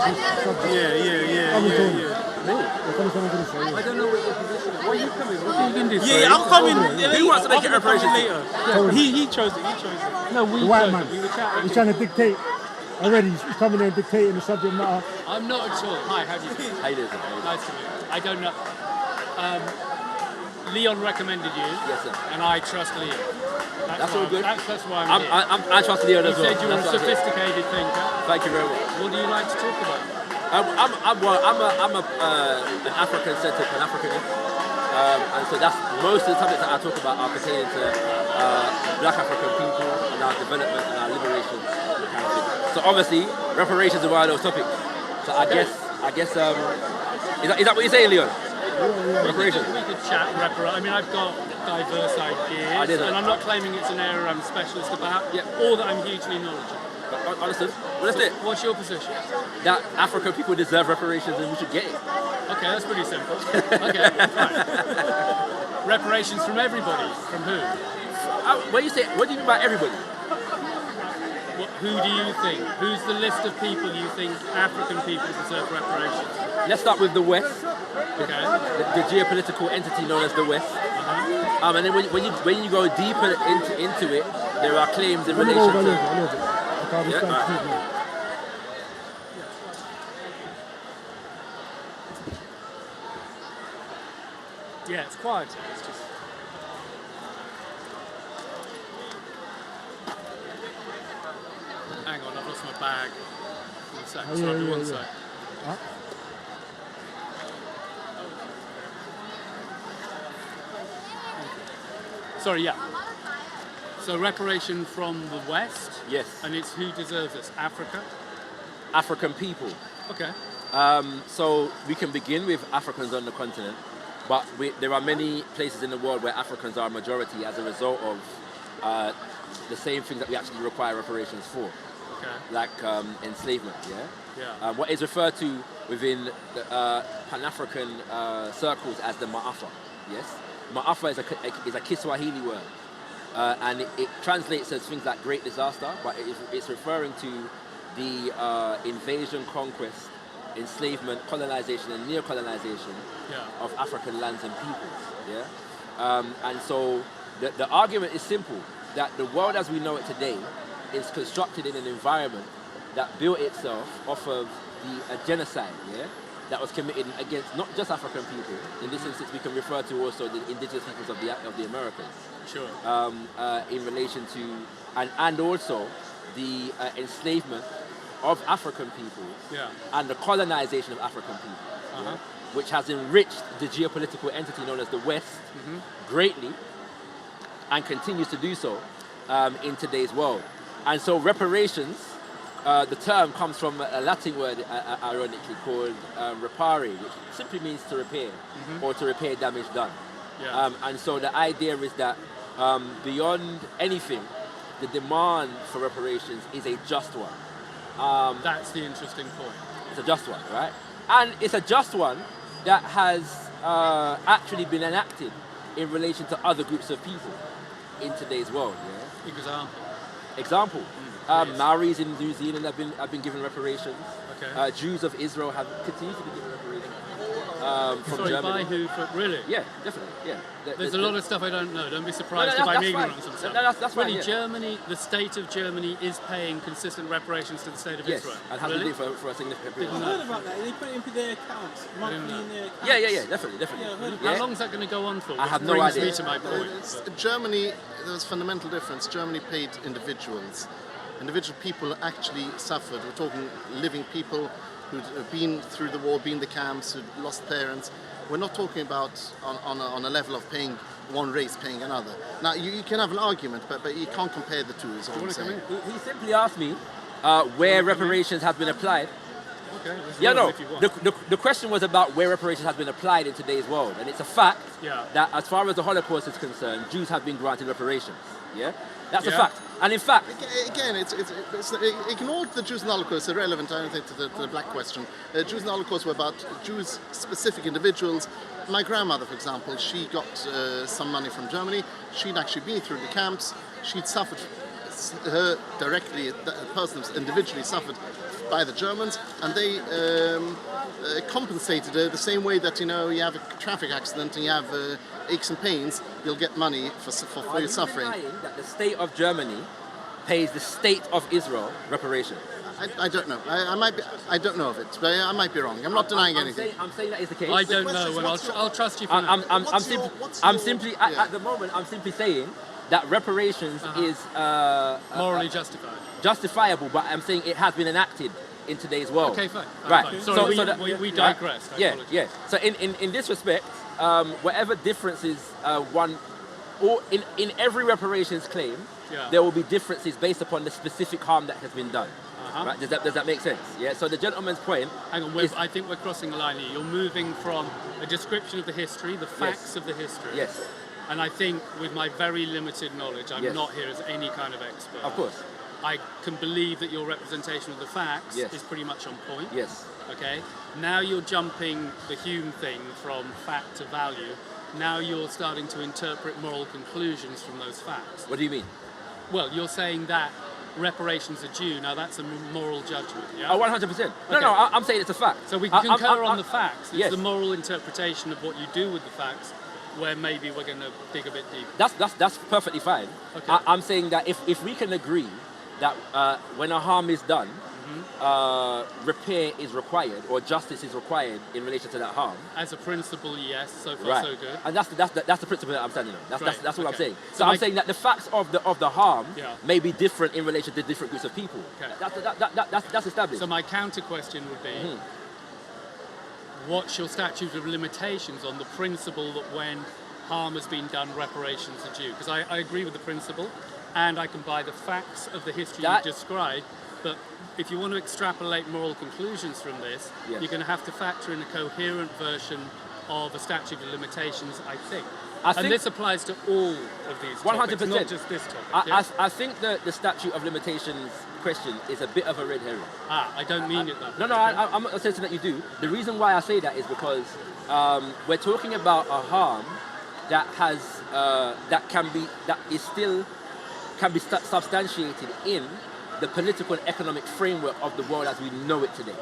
subject. Yeah. I don't know what your position is. Why are you coming? What are you going to do? Yeah, I'm coming. Who wants to make it reparations later? He chose it. No, we The white chose man. it. We were chatting. He's trying to dictate. Already, he's coming there and dictating the subject matter. I'm not at all. Hi, how do you feel? How you doing? Nice to meet you. I don't know. Leon recommended you. Yes, sir. And I trust Leon. That's all good. That's why I'm here. I trust Leon as He well. said you were a sophisticated thinker. Thank you very much. What do you like to talk about? I'm an African-centered Pan-Africanist, and so that's most of the topics that I talk about are pertaining to Black African people and our development and our liberation kind of thing. So obviously, reparations is one of those topics. So I guess is that what you're saying, Leon? Reparations. We could chat I mean, I've got diverse ideas, and I'm not claiming it's an area I'm a specialist about, or that I'm hugely knowledgeable. Understood. Well, that's it. What's your position? That African people deserve reparations and we should get it. Okay, that's pretty simple. Okay, fine. Reparations from everybody. From who? What do you mean by everybody? Who do you think? Who's the list of people you think African people deserve reparations? Let's start with the West. Okay. The geopolitical entity known as the West. And then when you go deeper into it, there are claims in relation to. Yeah, it's quiet. It's just. Hang on, I've lost my bag. One sec. Sorry, one sec. Sorry, yeah. So reparation from the West? Yes. And it's who deserves this? Africa? African people. Okay. So we can begin with Africans on the continent, but there are many places in the world where Africans are a majority as a result of the same things that we actually require reparations for. Okay. Like enslavement, Yeah. what is referred to within the Pan-African circles as the Ma'afa, yes? Ma'afa is a Kiswahili word. And it translates as things like great disaster, but it's referring to the invasion, conquest, enslavement, colonization, and neo-colonization of African lands and peoples. And so the argument is simple, that the world as we know it today is constructed in an environment that built itself off of a genocide, that was committed against not just African people. In this instance, we can refer to also the indigenous peoples of the Americas. Sure. In relation to, and also the enslavement of African people and the colonization of African people, which has enriched the geopolitical entity known as the West greatly and continues to do so in today's world. And so reparations, the term comes from a Latin word, ironically, called repare, which simply means to repair or to repair damage done. And so the idea is that beyond anything, the demand for reparations is a just one. That's the interesting point. It's a just one, right? And it's a just one that has actually been enacted in relation to other groups of people in today's world. Example. Maoris in New Zealand have been given reparations. Okay. Jews of Israel have continued to be given reparations. From Sorry, Germany. by who? Really? Yeah, definitely. Yeah. There's a lot of stuff I don't know. Don't be surprised if I'm ignorant on some stuff. That's really, fine, Germany, the state of Germany is paying consistent reparations to the state of Israel. And has been for a significant period. I heard about that. They put it into their accounts, monthly in their accounts. Yeah, definitely. How long is that going to go on for? I have no idea. Brings me to my point. Germany, there was a fundamental difference. Germany paid individuals. Individual people actually suffered. We're talking living people who'd been through the war, been in the camps, who'd lost parents. We're not talking about on a level of paying one race paying another. Now you can have an argument, but you can't compare the two. Is all I'm saying. He simply asked me where reparations have been applied. Okay. The question was about where reparations have been applied in today's world, and it's a fact that as far as the Holocaust is concerned, Jews have been granted reparations. That's a fact. And in fact, again, it's ignored the Jews and the Holocaust. It's irrelevant, I don't think, to the black question. Jews and the Holocaust were about Jews, specific individuals. My grandmother, for example, she got some money from Germany. She'd actually been through the camps. She'd suffered, her directly, the person individually suffered by the Germans, and they compensated the same way that, you know, you have a traffic accident and you have aches and pains, you'll get money for your suffering. Are you denying that the state of Germany pays the state of Israel reparations? I don't know. I don't know of it, but I might be wrong. I'm not denying anything. I'm saying that is the case. I don't know, and I'll trust you for that. I'm simply at the moment. I'm simply saying that reparations is morally justified. justifiable, but I'm saying it has been enacted in today's world. Okay, fine. Right. Fine. So We digressed. I apologize. Yeah. So in this respect, whatever differences or in every reparations claim, there will be differences based upon the specific harm that has been done. Right? Does that make sense? Yeah. So the gentleman's point. Hang on, I think we're crossing the line here. You're moving from a description of the history, the facts of the history. Yes. And I think with my very limited knowledge, I'm not here as any kind of expert. Of course. I can believe that your representation of the facts is pretty much on point. Yes. Okay. Now you're jumping the Hume thing from fact to value. Now you're starting to interpret moral conclusions from those facts. What do you mean? Well, you're saying that reparations are due. Now that's a moral judgment. Yeah. Oh, 100%. No, I'm saying it's a fact. So we can concur on the facts. It's yes. the moral interpretation of what you do with the facts where maybe we're going to dig a bit deeper. That's perfectly fine. Okay. I'm saying that if we can agree that when a harm is done, repair is required or justice is required in relation to that harm. As a principle, yes. So far, so good. And that's the principle that I'm standing on. That's what I'm saying. So, So I'm saying that the facts of the harm Yeah. may be different in relation to different groups of people. Okay. That's established. So my counter question would be, what's your statute of limitations on the principle that when harm has been done, reparations are due? Because I agree with the principle, and I can buy the facts of the history you've described, but if you want to extrapolate moral conclusions from this, you're going to have to factor in a coherent version of a statute of limitations, I think. And this applies to all of these topics, 100%. not just this topic. I think the statute of limitations question is a bit of a red herring. I don't mean it that way. No, I'm not saying that you do. The reason why I say that is because we're talking about a harm that has can be substantiated in the political and economic framework of the world as we know it today.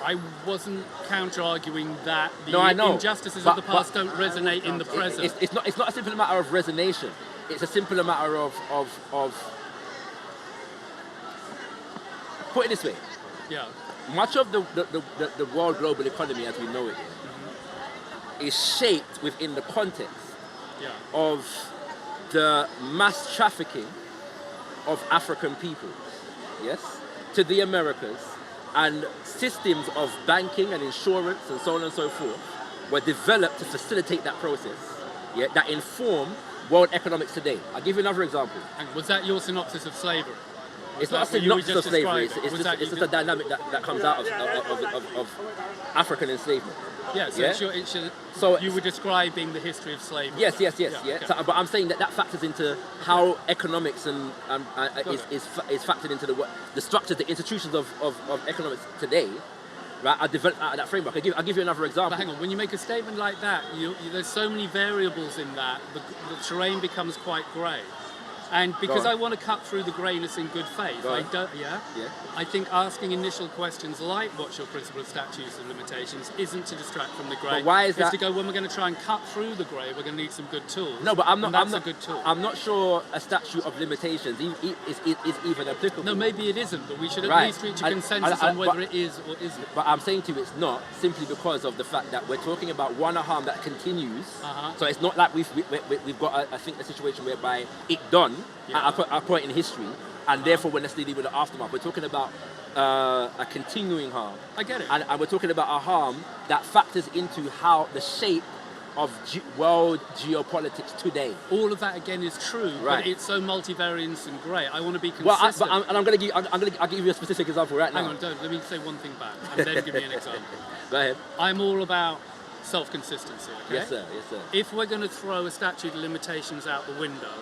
I wasn't counter-arguing that the No, I know. injustices of the past don't resonate in the present. It's not a simple matter of resonation. It's a simple matter of put it this way. Yeah. Much of the world global economy as we know it is shaped within the context of the mass trafficking of African people, yes, to the Americas, and systems of banking and insurance and so on and so forth were developed to facilitate that process, that inform world economics today. I'll give you another example. And was that your synopsis of slavery? It's not a synopsis of slavery, it's just a dynamic that comes out of African enslavement. Yeah, so you were describing the history of slavery. Yes. Okay. So, but I'm saying that factors into how economics is factored into the structures, the institutions of economics today, right? Are developed out of that framework. I'll give you another example. But hang on, when you make a statement like that, there's so many variables in that, the terrain becomes quite grey. And because I want to cut through the greyness in good faith, I think asking initial questions like what's your principle of statutes and limitations isn't to distract from the grey. But why is that? It's to go, when we're going to try and cut through the grey, we're going to need some good tools. No, but that's a good tool. I'm not sure a statute of limitations is even applicable. No, maybe it isn't, but we should at least reach a consensus on whether it is or isn't. But I'm saying to you it's not, simply because of the fact that we're talking about one harm that continues. So it's not like we've got, I think, a situation whereby it done at a point in history, and therefore we're necessarily with the aftermath. We're talking about a continuing harm. I get it. And we're talking about a harm that factors into how the shape of world geopolitics today. All of that again is true, right. But it's so multivariance and grey. I want to be consistent. I'll give you a specific example right now. Hang on, let me say one thing back, and then give me an example. Go ahead. I'm all about self-consistency. Okay? Yes, sir. If we're going to throw a statute of limitations out the window,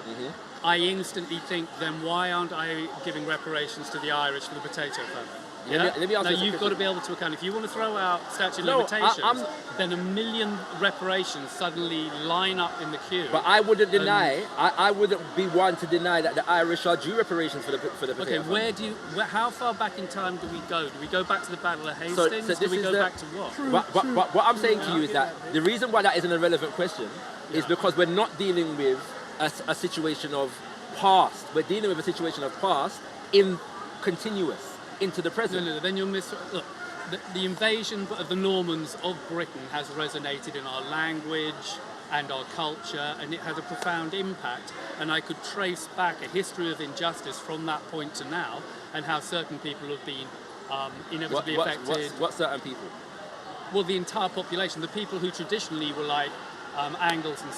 I instantly think, then why aren't I giving reparations to the Irish for the potato famine? Yeah? Let me ask Now you you've got to be able to account. If you want to throw out statute of limitations, then a million reparations suddenly line up in the queue. But I wouldn't deny. I wouldn't be one to deny that the Irish are due reparations for the potato Okay, famine. how far back in time do we go? Do we go back to the Battle of Hastings? Do we go back to what? But what I'm saying to you is that the reason why that is an irrelevant question is because we're not dealing with a situation of past. We're dealing with a situation of past in continuous into the present. No, then you'll miss. Look, the invasion of the Normans of Britain has resonated in our language and our culture, and it had a profound impact. And I could trace back a history of injustice from that point to now, and how certain people have been inevitably affected. What certain people? Well, the entire population, the people who traditionally were like Angles and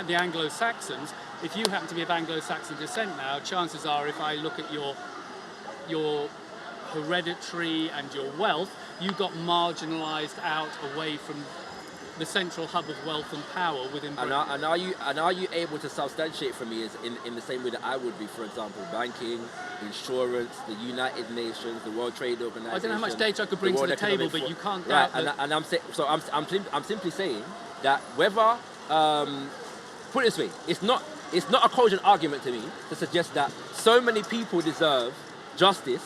the Anglo-Saxons. If you happen to be of Anglo-Saxon descent now, chances are, if I look at your hereditary and your wealth, you got marginalised out away from the central hub of wealth and power within Britain. And are you able to substantiate for me is in the same way that I would be, for example, banking, insurance, the United Nations, the World Trade Organization. I don't know how much data I could bring to the table, but you can't doubt that. And I'm simply saying that whether put it this way, it's not a cogent argument to me to suggest that so many people deserve justice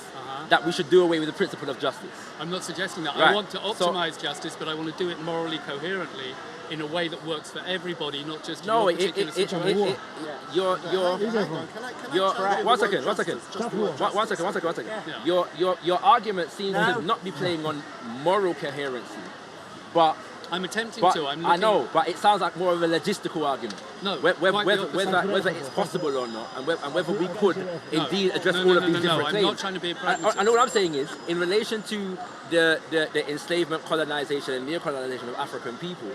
that we should do away with the principle of justice. I'm not suggesting that. Right. I want to optimise justice, but I want to do it morally coherently in a way that works for everybody, not just your particular situation. One second. Yeah. Your argument seems to not be playing on moral coherency, but I'm attempting to. I know, but it sounds like more of a logistical argument. No, whether it's possible or not, and whether we could indeed address all of these different claims. I'm not trying to be a pragmatist. I know what I'm saying is, in relation to the enslavement, colonization, and neocolonization of African people,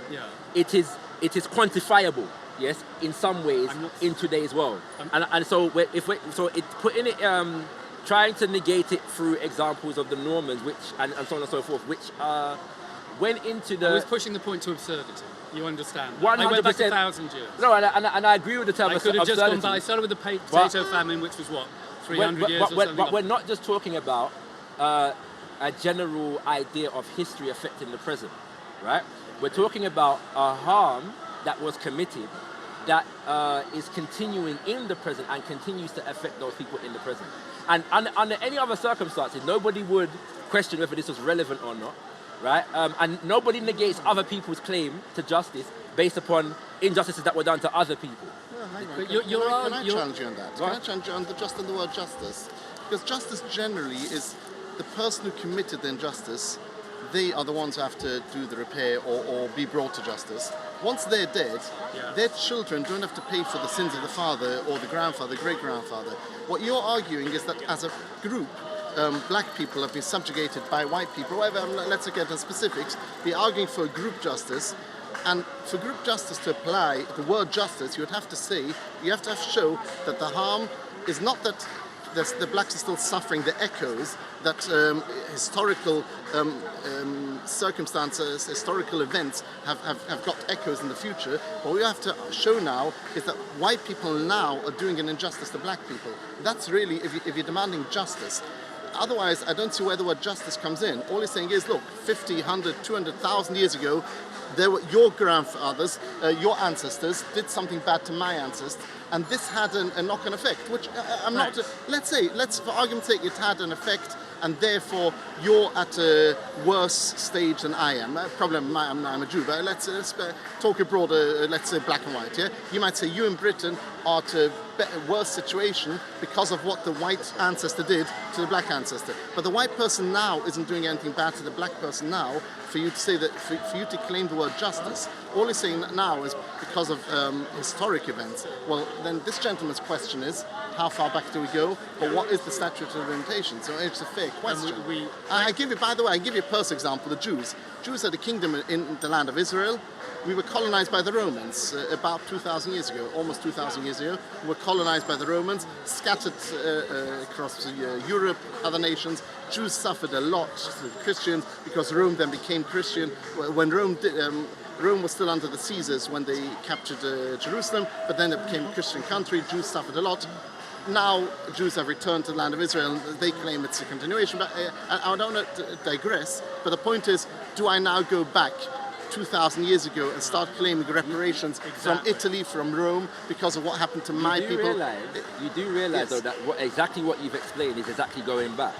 it is quantifiable. Yes, in some ways, in today's world, and so putting it, trying to negate it through examples of the Normans, which and so on and so forth, which went into the. I was pushing the point to absurdity. You understand? 100%. I went back 1,000 years. No, and I agree with the term absurdity. I could have just gone by. I started with the potato famine, which was what 300 years or something. But we're not just talking about a general idea of history affecting the present, right? We're talking about a harm that was committed that is continuing in the present and continues to affect those people in the present. And under any other circumstances, nobody would question whether this was relevant or not. Right, and nobody negates other people's claim to justice based upon injustices that were done to other people. Can I challenge you on that? Can I challenge you on the word justice? Because justice generally is the person who committed the injustice. They are the ones who have to do the repair or be brought to justice. Once they're dead, their children don't have to pay for the sins of the father or the grandfather, great-grandfather. What you're arguing is that as a group, black people have been subjugated by white people, whatever, let's get into specifics, be arguing for group justice, and for group justice to apply, the word justice, you would have to say, you have to show that the harm is not that the blacks are still suffering the echoes, that historical circumstances, historical events have got echoes in the future. What we have to show now is that white people now are doing an injustice to black people. That's really, if you're demanding justice. Otherwise, I don't see where the word justice comes in. All he's saying is, look, 50, 100, 200,000 years ago, there were your grandfathers, your ancestors did something bad to my ancestors, and this had a knock-on effect, which I'm not... Let's for argument's sake, it had an effect, and therefore you're at a worse stage than I am. Problem, I'm a Jew, but let's talk abroad, let's say black and white, yeah? You might say you in Britain are at a worse situation because of what the white ancestor did to the black ancestor. But the white person now isn't doing anything bad to the black person now. For you to say that, for you to claim the word justice, all he's saying now is because of historic events. Well, then this gentleman's question is, how far back do we go? But what is the statute of limitations? So it's a fair question. I give you, by the way, I give you a personal example, the Jews. Jews had a kingdom in the land of Israel. We were colonized by the Romans about 2,000 years ago, almost 2,000 years ago. We were colonized by the Romans, scattered across Europe, other nations. Jews suffered a lot, Christians, because Rome then became Christian. When Rome Rome was still under the Caesars when they captured Jerusalem, but then it became a Christian country. Jews suffered a lot. Now Jews have returned to the land of Israel, and they claim it's a continuation. But I don't want to digress. But the point is, do I now go back 2,000 years ago and start claiming reparations from Italy, from Rome, because of what happened to my people? You do realize, though, that exactly what you've explained is exactly going back.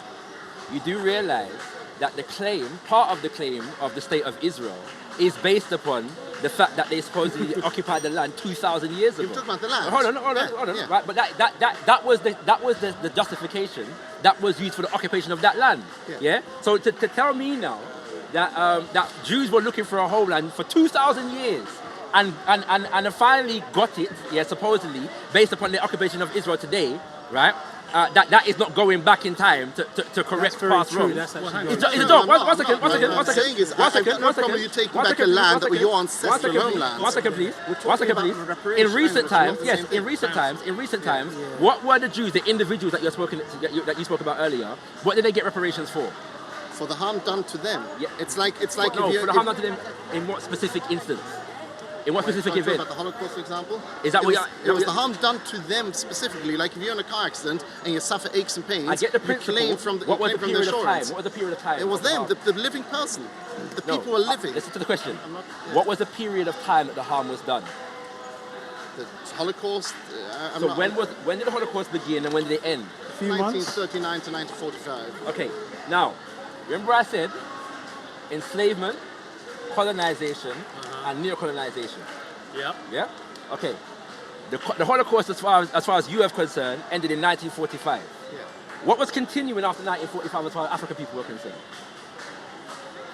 You do realize that the claim, part of the claim of the state of Israel, is based upon the fact that they supposedly occupied the land 2,000 years ago. You're talking about the land. Hold on. Yeah. Right, but that was the justification that was used for the occupation of that land. Yeah. So to tell me now that Jews were looking for a homeland for 2,000 years and finally got it, supposedly based upon the occupation of Israel today, right? That is not going back in time to correct past wrongs. One second. I'm saying is, I've got no problem you taking back a land that were your ancestral homelands. One second, please. In recent times, what were the Jews, the individuals that you spoke about earlier? What did they get reparations for? For the harm done to them. Yeah. It's like for the harm done to them in what specific instance? In what specific event? About the Holocaust, for example? Is that it was the harm done to them specifically. Like if you're in a car accident and you suffer aches and pains, I get the principle. What was the period of time? What was the period of time? It was them, the living person. The people were living. Listen to the question. What was the period of time that the harm was done? The Holocaust. When did the Holocaust begin and when did it end? 1939 to 1945. Okay. Now, remember I said enslavement, colonization, and neo-colonization. Yeah. Okay. The Holocaust, as far as you are concerned, ended in 1945. Yeah. What was continuing after 1945 as far as African people were concerned?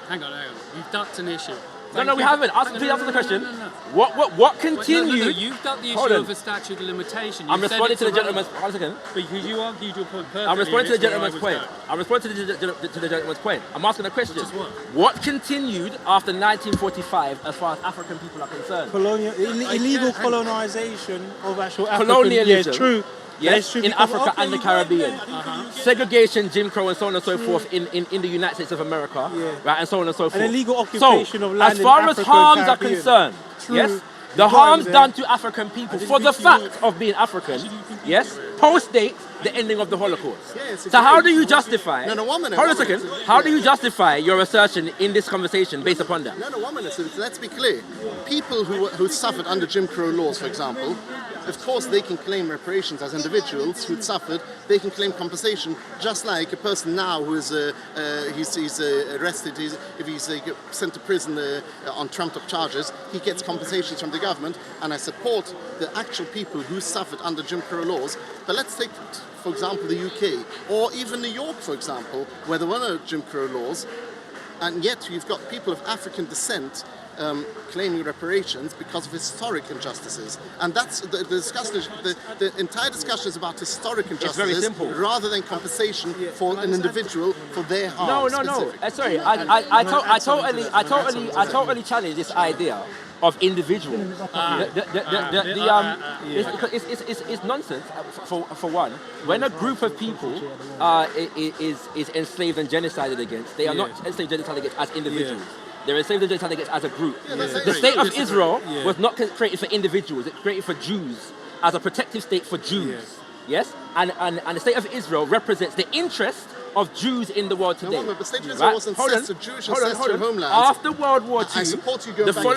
Hang on. You've ducked an issue. No, we haven't. Please answer the question. No. What continued? No, you've ducked the issue of a statute of limitation. I'm responding to the gentleman's. 1 second. Because you argued your point perfectly. I'm responding to the gentleman's point. To the gentleman's point. I'm asking a question. What continued after 1945 as far as African people are concerned? Illegal colonization of actual African. Colonialism. Yeah, true. Yes, in Africa and the Caribbean. Segregation, Jim Crow, and so on and so forth in the United States of America, right, and so on and so forth. And illegal occupation of land as far in as Africa harms and are Caribbean. concerned, True. yes, the harms done to African people for the fact of being African, yes, post-date the ending of the Holocaust. So how do you justify? No, 1 minute. Hold on a second. How do you justify your assertion in this conversation based upon that? No, 1 minute. So let's be clear. People who suffered under Jim Crow laws, for example, of course they can claim reparations as individuals who'd suffered. They can claim compensation, just like a person now who is he's arrested. If he's sent to prison on trumped-up charges, he gets compensations from the government. And I support the actual people who suffered under Jim Crow laws. But let's take, for example, the UK or even New York, for example, where there were no Jim Crow laws, and yet you've got people of African descent claiming reparations because of historic injustices, and that's the discussion. The entire discussion is about historic injustices, very simple, rather than compensation for an individual for their harm. No. Sorry, I totally challenge this idea of individual. It's nonsense. For one, when a group of people is enslaved and genocided against, they are not enslaved and genocided against as individuals. They're enslaved and genocided against as a group. The state of Israel was not created for individuals. It was created for Jews as a protective state for Jews. Yes, and the state of Israel represents the interest of Jews in the world today. No, but state of Israel was ancestral, Jewish ancestral homelands. After World War II, I support you going back to your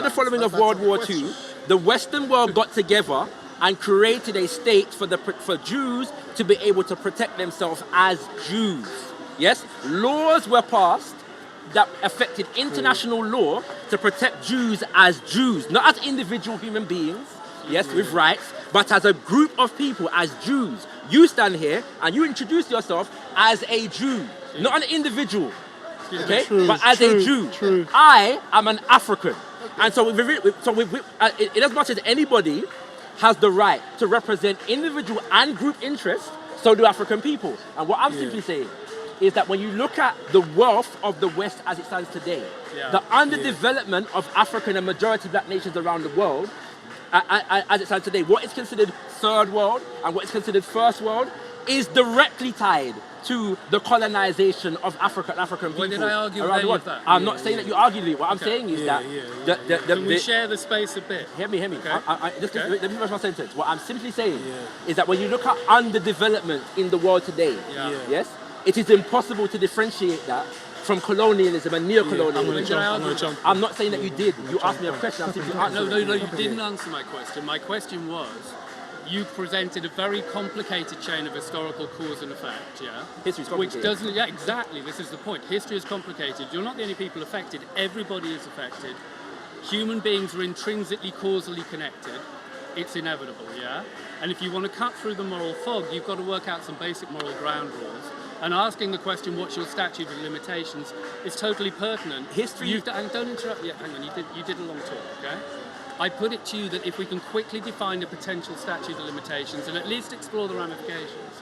the following of World War II, the Western world got together and created a state for Jews to be able to protect themselves as Jews. Yes, laws were passed that affected international law to protect Jews as Jews, not as individual human beings, yes, with rights, but as a group of people, as Jews. You stand here and you introduce yourself as a Jew, not an individual, okay, but as a Jew. True. I am an African, and so in as much as anybody has the right to represent individual and group interests, so do African people. And what I'm simply saying is that when you look at the wealth of the West as it stands today, the underdevelopment of African and majority black nations around the world, as it stands today, what is considered third world and what is considered first world is directly tied to the colonization of Africa and African people. When did I argue around with the any world. of that? I'm not saying that you argued it. What I'm Okay. saying is that Can we share the space a bit? Hear me. Okay. Just Okay. let me finish my sentence. What I'm simply saying is that when you look at underdevelopment in the world today, yes, it is impossible to differentiate that from colonialism and neo-colonialism. I'm not saying that you did. You asked me a question. I'm simply answering. No, you didn't answer my question. My question was, you presented a very complicated chain of historical cause and effect, History's which complicated. doesn't, exactly, this is the point. History is complicated. You're not the only people affected. Everybody is affected. Human beings are intrinsically causally connected. It's inevitable, And if you want to cut through the moral fog, you've got to work out some basic moral ground rules. And asking the question, what's your statute of limitations, is totally pertinent. History... Don't interrupt. Hang on, you did a long talk, okay? I put it to you that if we can quickly define a potential statute of limitations and at least explore the ramifications,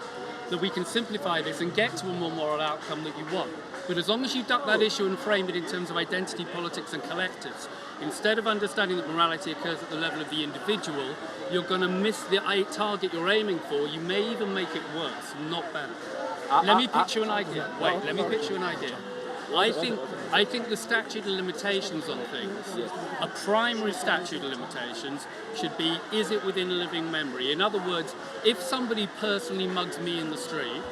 that we can simplify this and get to a more moral outcome that you want. But as long as you duck that issue and frame it in terms of identity, politics and collectives, instead of understanding that morality occurs at the level of the individual, you're going to miss the target you're aiming for. You may even make it worse, not better. Let me pitch you an idea. Let me pitch you an idea. I think the statute of limitations on things, a primary statute of limitations should be, is it within living memory? In other words, if somebody personally mugs me in the street,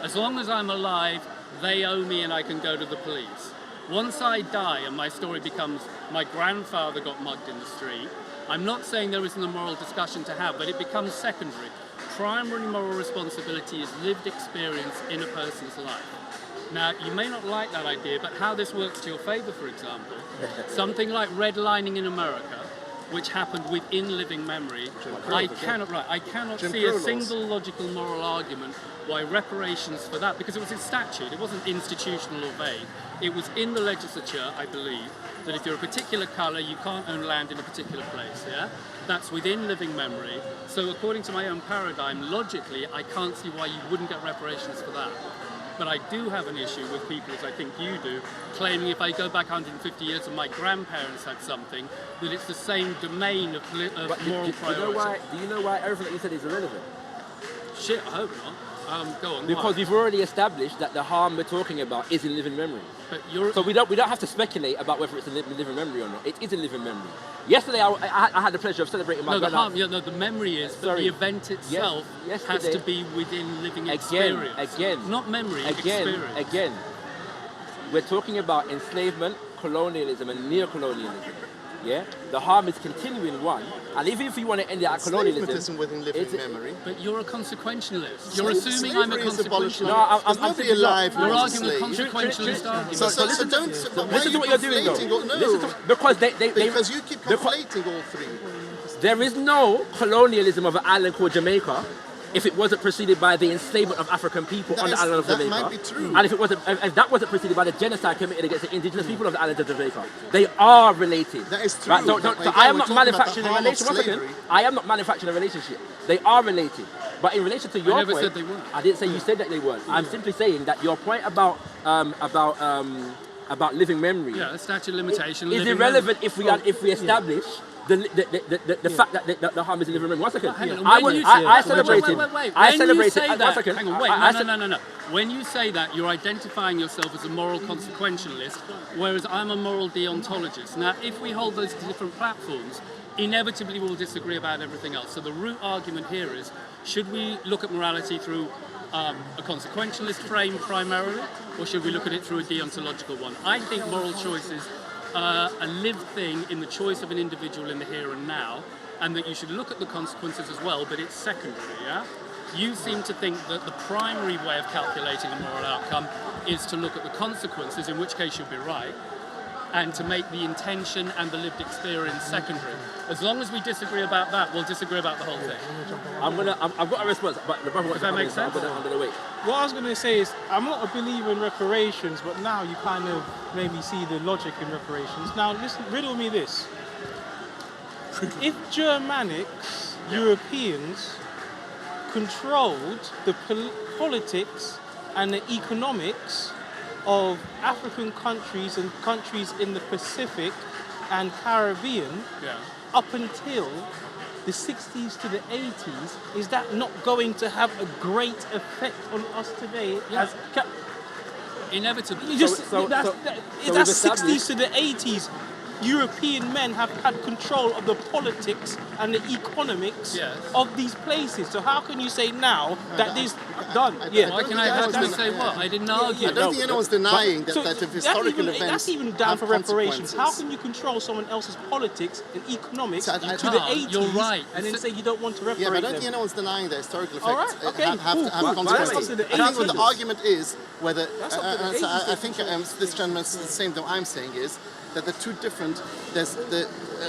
as long as I'm alive, they owe me and I can go to the police. Once I die and my story becomes my grandfather got mugged in the street, I'm not saying there isn't a moral discussion to have, but it becomes secondary. Primary moral responsibility is lived experience in a person's life. Now, you may not like that idea, but how this works to your favour, for example, something like redlining in America, which happened within living memory, I cannot see a single logical moral argument why reparations for that, because it was a statute, it wasn't institutional or vague, it was in the legislature, I believe, that if you're a particular colour, you can't own land in a particular place, That's within living memory. So according to my own paradigm, logically, I can't see why you wouldn't get reparations for that. But I do have an issue with people, as I think you do, claiming if I go back 150 years and my grandparents had something, that it's the same domain of moral priority. Do you know why everything that you said is irrelevant? Shit, I hope not. Go on. Because we've already established that the harm we're talking about is in living memory. But so we don't have to speculate about whether it's in living memory or not. It is in living memory. Yesterday, I had the pleasure of celebrating my grandma. The memory is, but the event itself has to be within living experience. Again. Not memory, experience. Again. We're talking about enslavement, colonialism, and neo-colonialism. The harm is continuing one, and even if you want to end it at colonialism, within living memory. But you're a consequentialist. You're assuming I'm a consequentialist. No, I'm nobody alive. You're arguing a consequentialist argument. So listen to what you're doing, though. Because you keep conflating all three. There is no colonialism of an island called Jamaica if it wasn't preceded by the enslavement of African people on the island of Jamaica. That might be true. And if that wasn't preceded by the genocide committed against the indigenous people of the island of Jamaica. They are related. That is true. Right? So I am not manufacturing a relationship. One second. I am not manufacturing a relationship. They are related. But in relation to your point, said they weren't. I didn't say you said that they weren't. I'm simply saying that your point about living memory the statute of limitation is irrelevant if we establish the fact that the harm is in living memory. 1 second. I celebrated. Hang on, no. When you say that, you're identifying yourself as a moral consequentialist, whereas I'm a moral deontologist. Now, if we hold those different platforms, inevitably we'll disagree about everything else. So the root argument here is, should we look at morality through a consequentialist frame primarily, or should we look at it through a deontological one? I think moral choices a lived thing in the choice of an individual in the here and now, and that you should look at the consequences as well, but it's secondary, You seem to think that the primary way of calculating a moral outcome is to look at the consequences, in which case you'll be right, and to make the intention and the lived experience secondary. As long as we disagree about that, we'll disagree about the whole thing. I've got a response, but the brother wants to make sense? I'm gonna wait. What I was going to say is, I'm not a believer in reparations, but now you kind of made me see the logic in reparations. Now, listen, riddle me this. If Germanics, Europeans, controlled the politics and the economics of African countries and countries in the Pacific and Caribbean up until the 60s to the 80s, is that not going to have a great effect on us today? Yeah. Inevitably. You just, So that's we've established- 60s to the 80s. European men have had control of the politics and the economics Yes. of these places. So how can you say now that this done? I Yeah, Why can I don't have think to say what? I didn't argue. I don't think anyone's denying that, So that if that's historical even, events that's even down have for reparations. How consequences. can you control someone else's politics and economics So I to the can't. 80s You're right. and then say you don't want to reparate Yeah, but I don't them? think anyone's denying that historical All effects right, okay, have cool, to have cool. consequences. That's up to the I think what the 80s. argument is whether, That's up to the so 80s I think this gentleman's the same that I'm saying is that the two different, there's the,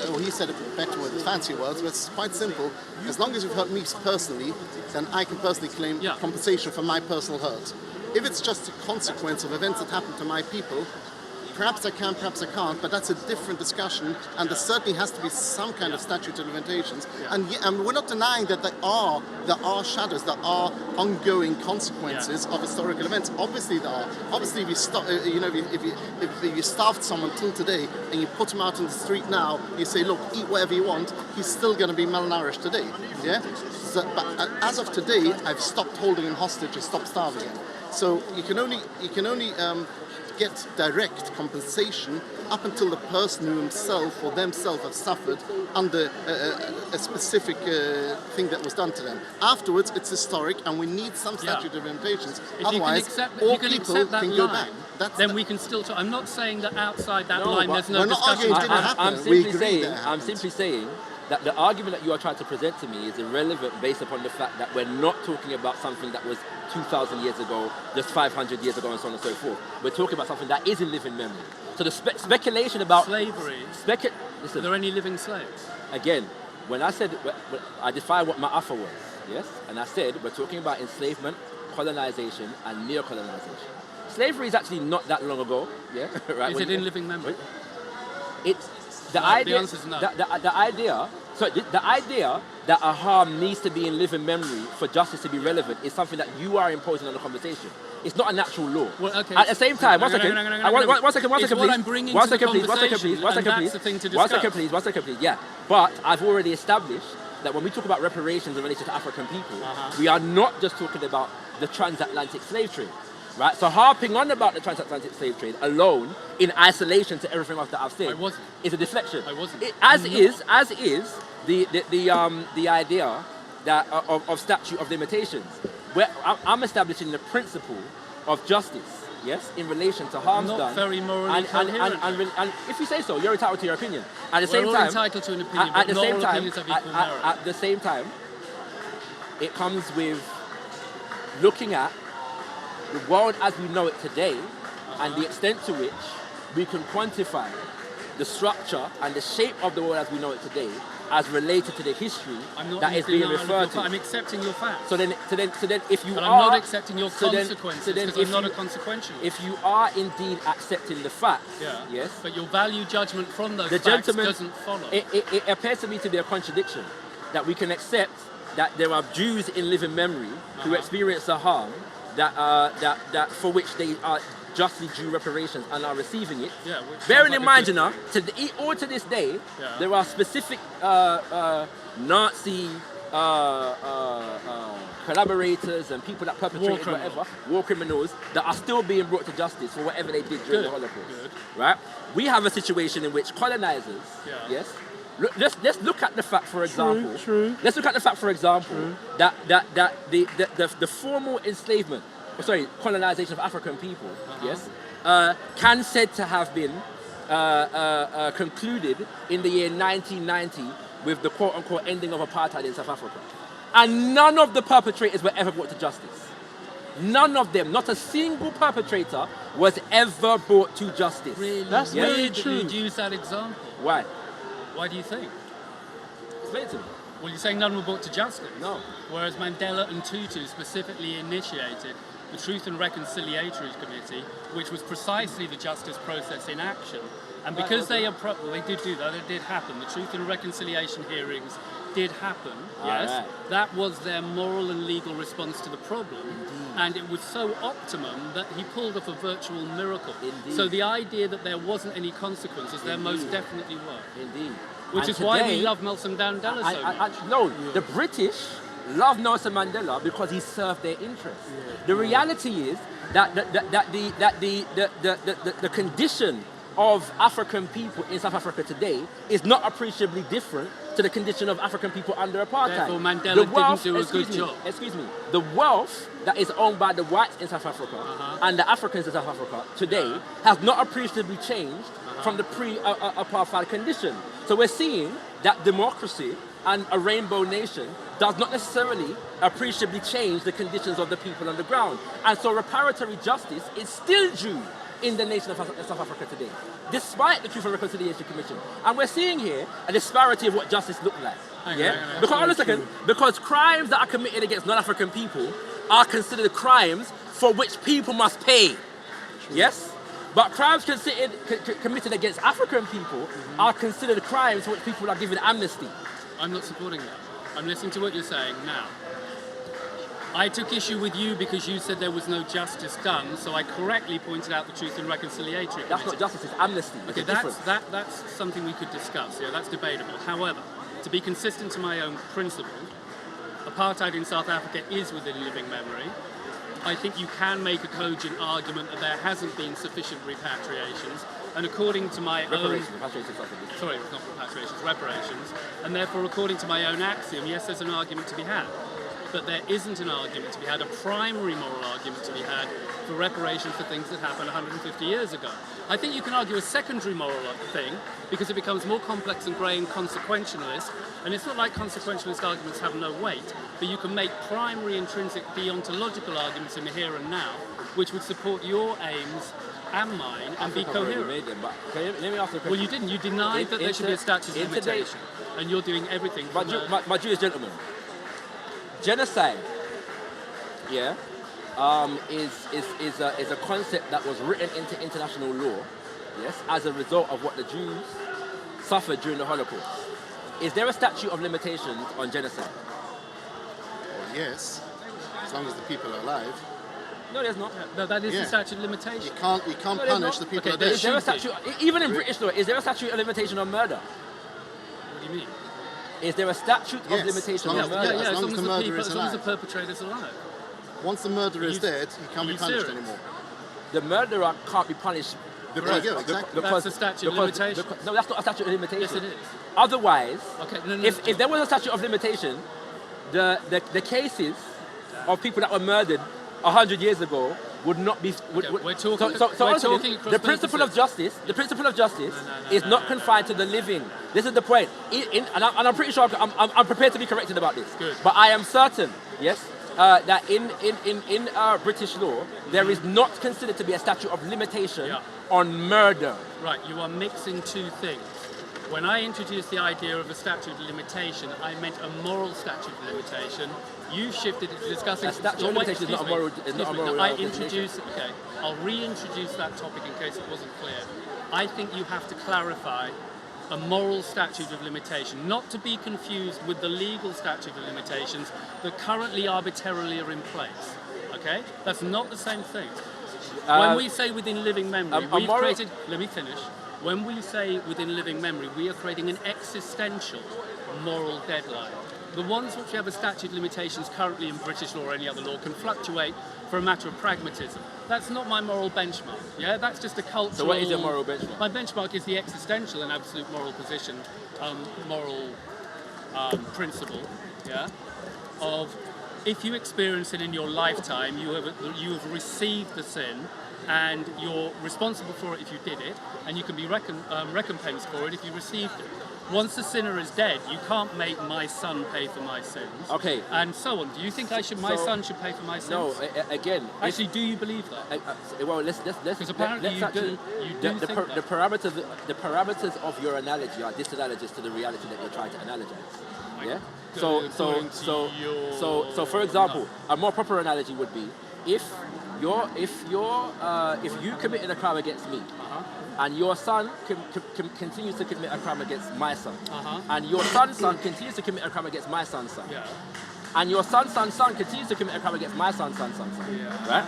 well, he said it better with fancy words, but it's quite simple. As long as you've hurt me personally, then I can personally claim Yeah. compensation for my personal hurt. If it's just a consequence of events that happen to my people, perhaps I can, perhaps I can't, but that's a different discussion, and there certainly has to be some kind of statute of limitations. And we're not denying that there are shadows, there are ongoing consequences of historical events. Obviously there are. Obviously, if you if you starved someone till today and you put him out in the street now, you say, look, eat whatever you want, he's still going to be malnourished today. Yeah. So, but as of today, I've stopped holding him hostage and stopped starving him. So you can only get direct compensation up until the person who himself or themselves have suffered under a specific thing that was done to them. Afterwards, it's historic, and we need some statute of limitations. If Otherwise, you all can people accept that can line, go back. then we can still talk. I'm not saying that outside that No, line but there's no we're not discussion. arguing it didn't happen. I'm We simply agree saying, that it I'm happened. simply saying that the argument that you are trying to present to me is irrelevant based upon the fact that we're not talking about something that was 2,000 years ago, just 500 years ago, and so on and so forth. We're talking about something that is in living memory. So the speculation about Slavery. Are listen, there any living slaves? again, when I said, I defined what ma'afa was, yes? And I said, we're talking about enslavement, colonization, and neo-colonization. Slavery is actually not that long ago, yeah? Right? Is it in living memory? It's the No, idea. the answer's no. The idea. So the idea that a harm needs to be in living memory for justice to be relevant is something that you are imposing on the conversation. It's not a natural law. Well, okay. At the same time, one second. One second, It's what I'm bringing One to the second, please. One second, please. One conversation, second, and please. that's the thing to One second, discuss. please. One second, please. Yeah. But I've already established that when we talk about reparations in relation to African people, we are not just talking about the transatlantic slave trade. Right? So harping on about the transatlantic slave trade alone, in isolation to everything else that I've said, I wasn't. is a deflection. I wasn't. As is the idea that of statute of limitations, where I'm establishing the principle of justice, yes, in relation to harms Not done. very morally coherent. And if you say so, you're entitled to your opinion. At the We're same all time, entitled to an opinion, at but the not same all time, opinions have equal merit. at the same time, it comes with looking at the world as we know it today, and the extent to which we can quantify the structure and the shape of the world as we know it today as related to the history I'm not that in is being denial of referred your to. fa- I'm accepting your facts. So then, if you but are, I'm not accepting your so then- consequences so then because if I'm not you- a consequential. if you are indeed accepting the facts, Yeah. yes, But your value judgment from those the facts gentleman doesn't follow. It appears to me to be a contradiction that we can accept that there are Jews in living memory who experience a harm that for which they are justly due reparations and are receiving it. Yeah, which Bearing sounds in like a mind, good- you know, to this day, Yeah. there are specific Nazi collaborators and people that perpetrated war criminals that are still being brought to justice for whatever they did during the Holocaust. Good. Right? We have a situation in which colonizers, yes. Let's look at the fact, for example. True. Let's look at the fact, for example, that the formal enslavement, colonization of African people, yes, can said to have been concluded in the year 1990 with the quote-unquote ending of apartheid in South Africa. And none of the perpetrators were ever brought to justice. None of them, not a single perpetrator was ever brought to justice. Really? That's Yes. very Weird that true. you'd use that example. Why? Why do you think? Explain it to me. Well, you're saying none were brought to justice. No. Whereas Mandela and Tutu specifically initiated the Truth and Reconciliatory Committee, which was precisely the justice process in action. And because they did do that, it did happen. The Truth and Reconciliation hearings did happen, yes, that was their moral and legal response to the problem. And it was so optimum that he pulled off a virtual miracle. So the idea that there wasn't any consequences, there most definitely were. Indeed. Which is why we love Nelson Mandela so much. No, the British love Nelson Mandela because he served their interests. The reality is that the condition of African people in South Africa today is not appreciably different to the condition of African people under apartheid. Therefore, Mandela didn't do a good job. Excuse me. The wealth that is owned by the whites in South Africa and the Africans in South Africa today has not appreciably changed from the pre-apartheid condition. So we're seeing that democracy and a rainbow nation does not necessarily appreciably change the conditions of the people on the ground. And so reparatory justice is still due in the nation of South Africa today, despite the Truth and Reconciliation Commission. And we're seeing here a disparity of what justice looks like. Because, hold on a second, because crimes that are committed against non-African people are considered crimes for which people must pay. Yes? But crimes committed against African people are considered crimes for which people are given amnesty. I'm not supporting that. I'm listening to what you're saying now. I took issue with you because you said there was no justice done, so I correctly pointed out the Truth and Reconciliation Committee. That's not justice, it's amnesty. Okay, that's something we could discuss. Yeah, that's debatable. However, to be consistent to my own principle, apartheid in South Africa is within living memory. I think you can make a cogent argument that there hasn't been sufficient repatriations, and according to my reparations, sorry, not repatriations, reparations, and therefore according to my own axiom, yes, there's an argument to be had. But there isn't an argument to be had, a primary moral argument to be had for reparations for things that happened 150 years ago. I think you can argue a secondary moral thing because it becomes more complex and grey and consequentialist, and it's not like consequentialist arguments have no weight, but you can make primary, intrinsic, deontological arguments in the here and now, which would support your aims and mine and be coherent. Made them, but let me ask you a question. Well, you didn't. You denied that there should be a statute of limitation, and you're doing everything. My Jewish gentlemen, genocide, is a concept that was written into international law, yes, as a result of what the Jews suffered during the Holocaust. Is there a statute of limitations on genocide? Well, yes, as long as the people are alive. No, there's not. No, that is the statute of limitation. You can't punish the people that are dead. Is there a statute, even in British law, is there a statute of limitation on murder? What do you mean? Is there a statute of limitation on murder? Yeah, as long as the perpetrator's alive. Once the murderer is dead, he can't be punished anymore. The murderer can't be punished. There you go, exactly. That's a statute of limitation. No, that's not a statute of limitation. Yes, it is. Otherwise, okay, if there was a statute of limitation, the cases of people that were murdered 100 years ago would not be. We're talking. The principle of justice. The principle of justice is not confined to the living. This is the point. And I'm pretty sure I'm prepared to be corrected about this. Good. But I am certain, yes, that in British law there is not considered to be a statute of limitation on murder. Right. You are mixing two things. When I introduced the idea of a statute of limitation, I meant a moral statute of limitation. You shifted it to discussing... A statute of limitation is not a moral... Okay, I'll reintroduce that topic in case it wasn't clear. I think you have to clarify a moral statute of limitation, not to be confused with the legal statute of limitations that currently arbitrarily are in place. Okay? That's not the same thing. When we say within living memory, we've created... Let me finish. When we say within living memory, we are creating an existential moral deadline. The ones which have a statute of limitations currently in British law or any other law can fluctuate for a matter of pragmatism. That's not my moral benchmark. Yeah, that's just a cultural... So what is your moral benchmark? My benchmark is the existential and absolute moral position, moral principle, yeah, of if you experience it in your lifetime, you have received the sin, and you're responsible for it if you did it, and you can be recompensed for it if you received it. Once the sinner is dead, you can't make my son pay for my sins. Okay. And so on. Do you think my son should pay for my sins? No, again... Actually, do you believe that? Well, let's... Because apparently you do think that. The parameters of your analogy are disanalogous to the reality that you're trying to analogize. Yeah? So for example, a more proper analogy would be if if you committed a crime against me, and your son continues to commit a crime against my son, and your son's son continues to commit a crime against my son's son, and your son's son continues to commit a crime against my son's son, right?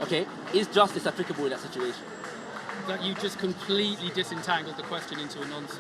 Okay, is justice applicable in that situation? That you just completely disentangled the question into a nonsense.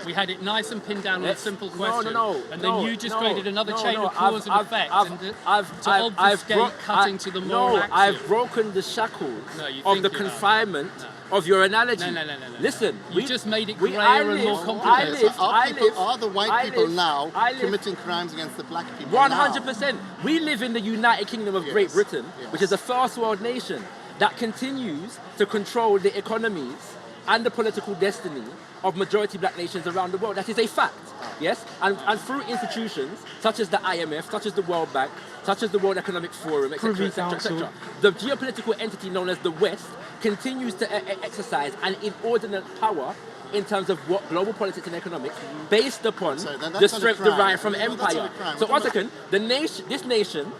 We had it nice and pinned down on a simple question, and then you just created another chain of cause and effect to obfuscate cutting to the moral axiom. I've broken the shackles of the confinement of your analogy. No. Listen, you just made it grayer and more complicated. Are the white people now committing crimes against the black people? 100%. We live in the United Kingdom of Great Britain, which is a first world nation that continues to control the economies and the political destiny of majority black nations around the world. That is a fact, yes? And through institutions such as the IMF, such as the World Bank, such as the World Economic Forum, etc., etc., the geopolitical entity known as the West continues to exercise an inordinate power in terms of what global politics and economics based upon the strength derived from empire. So one second, this nation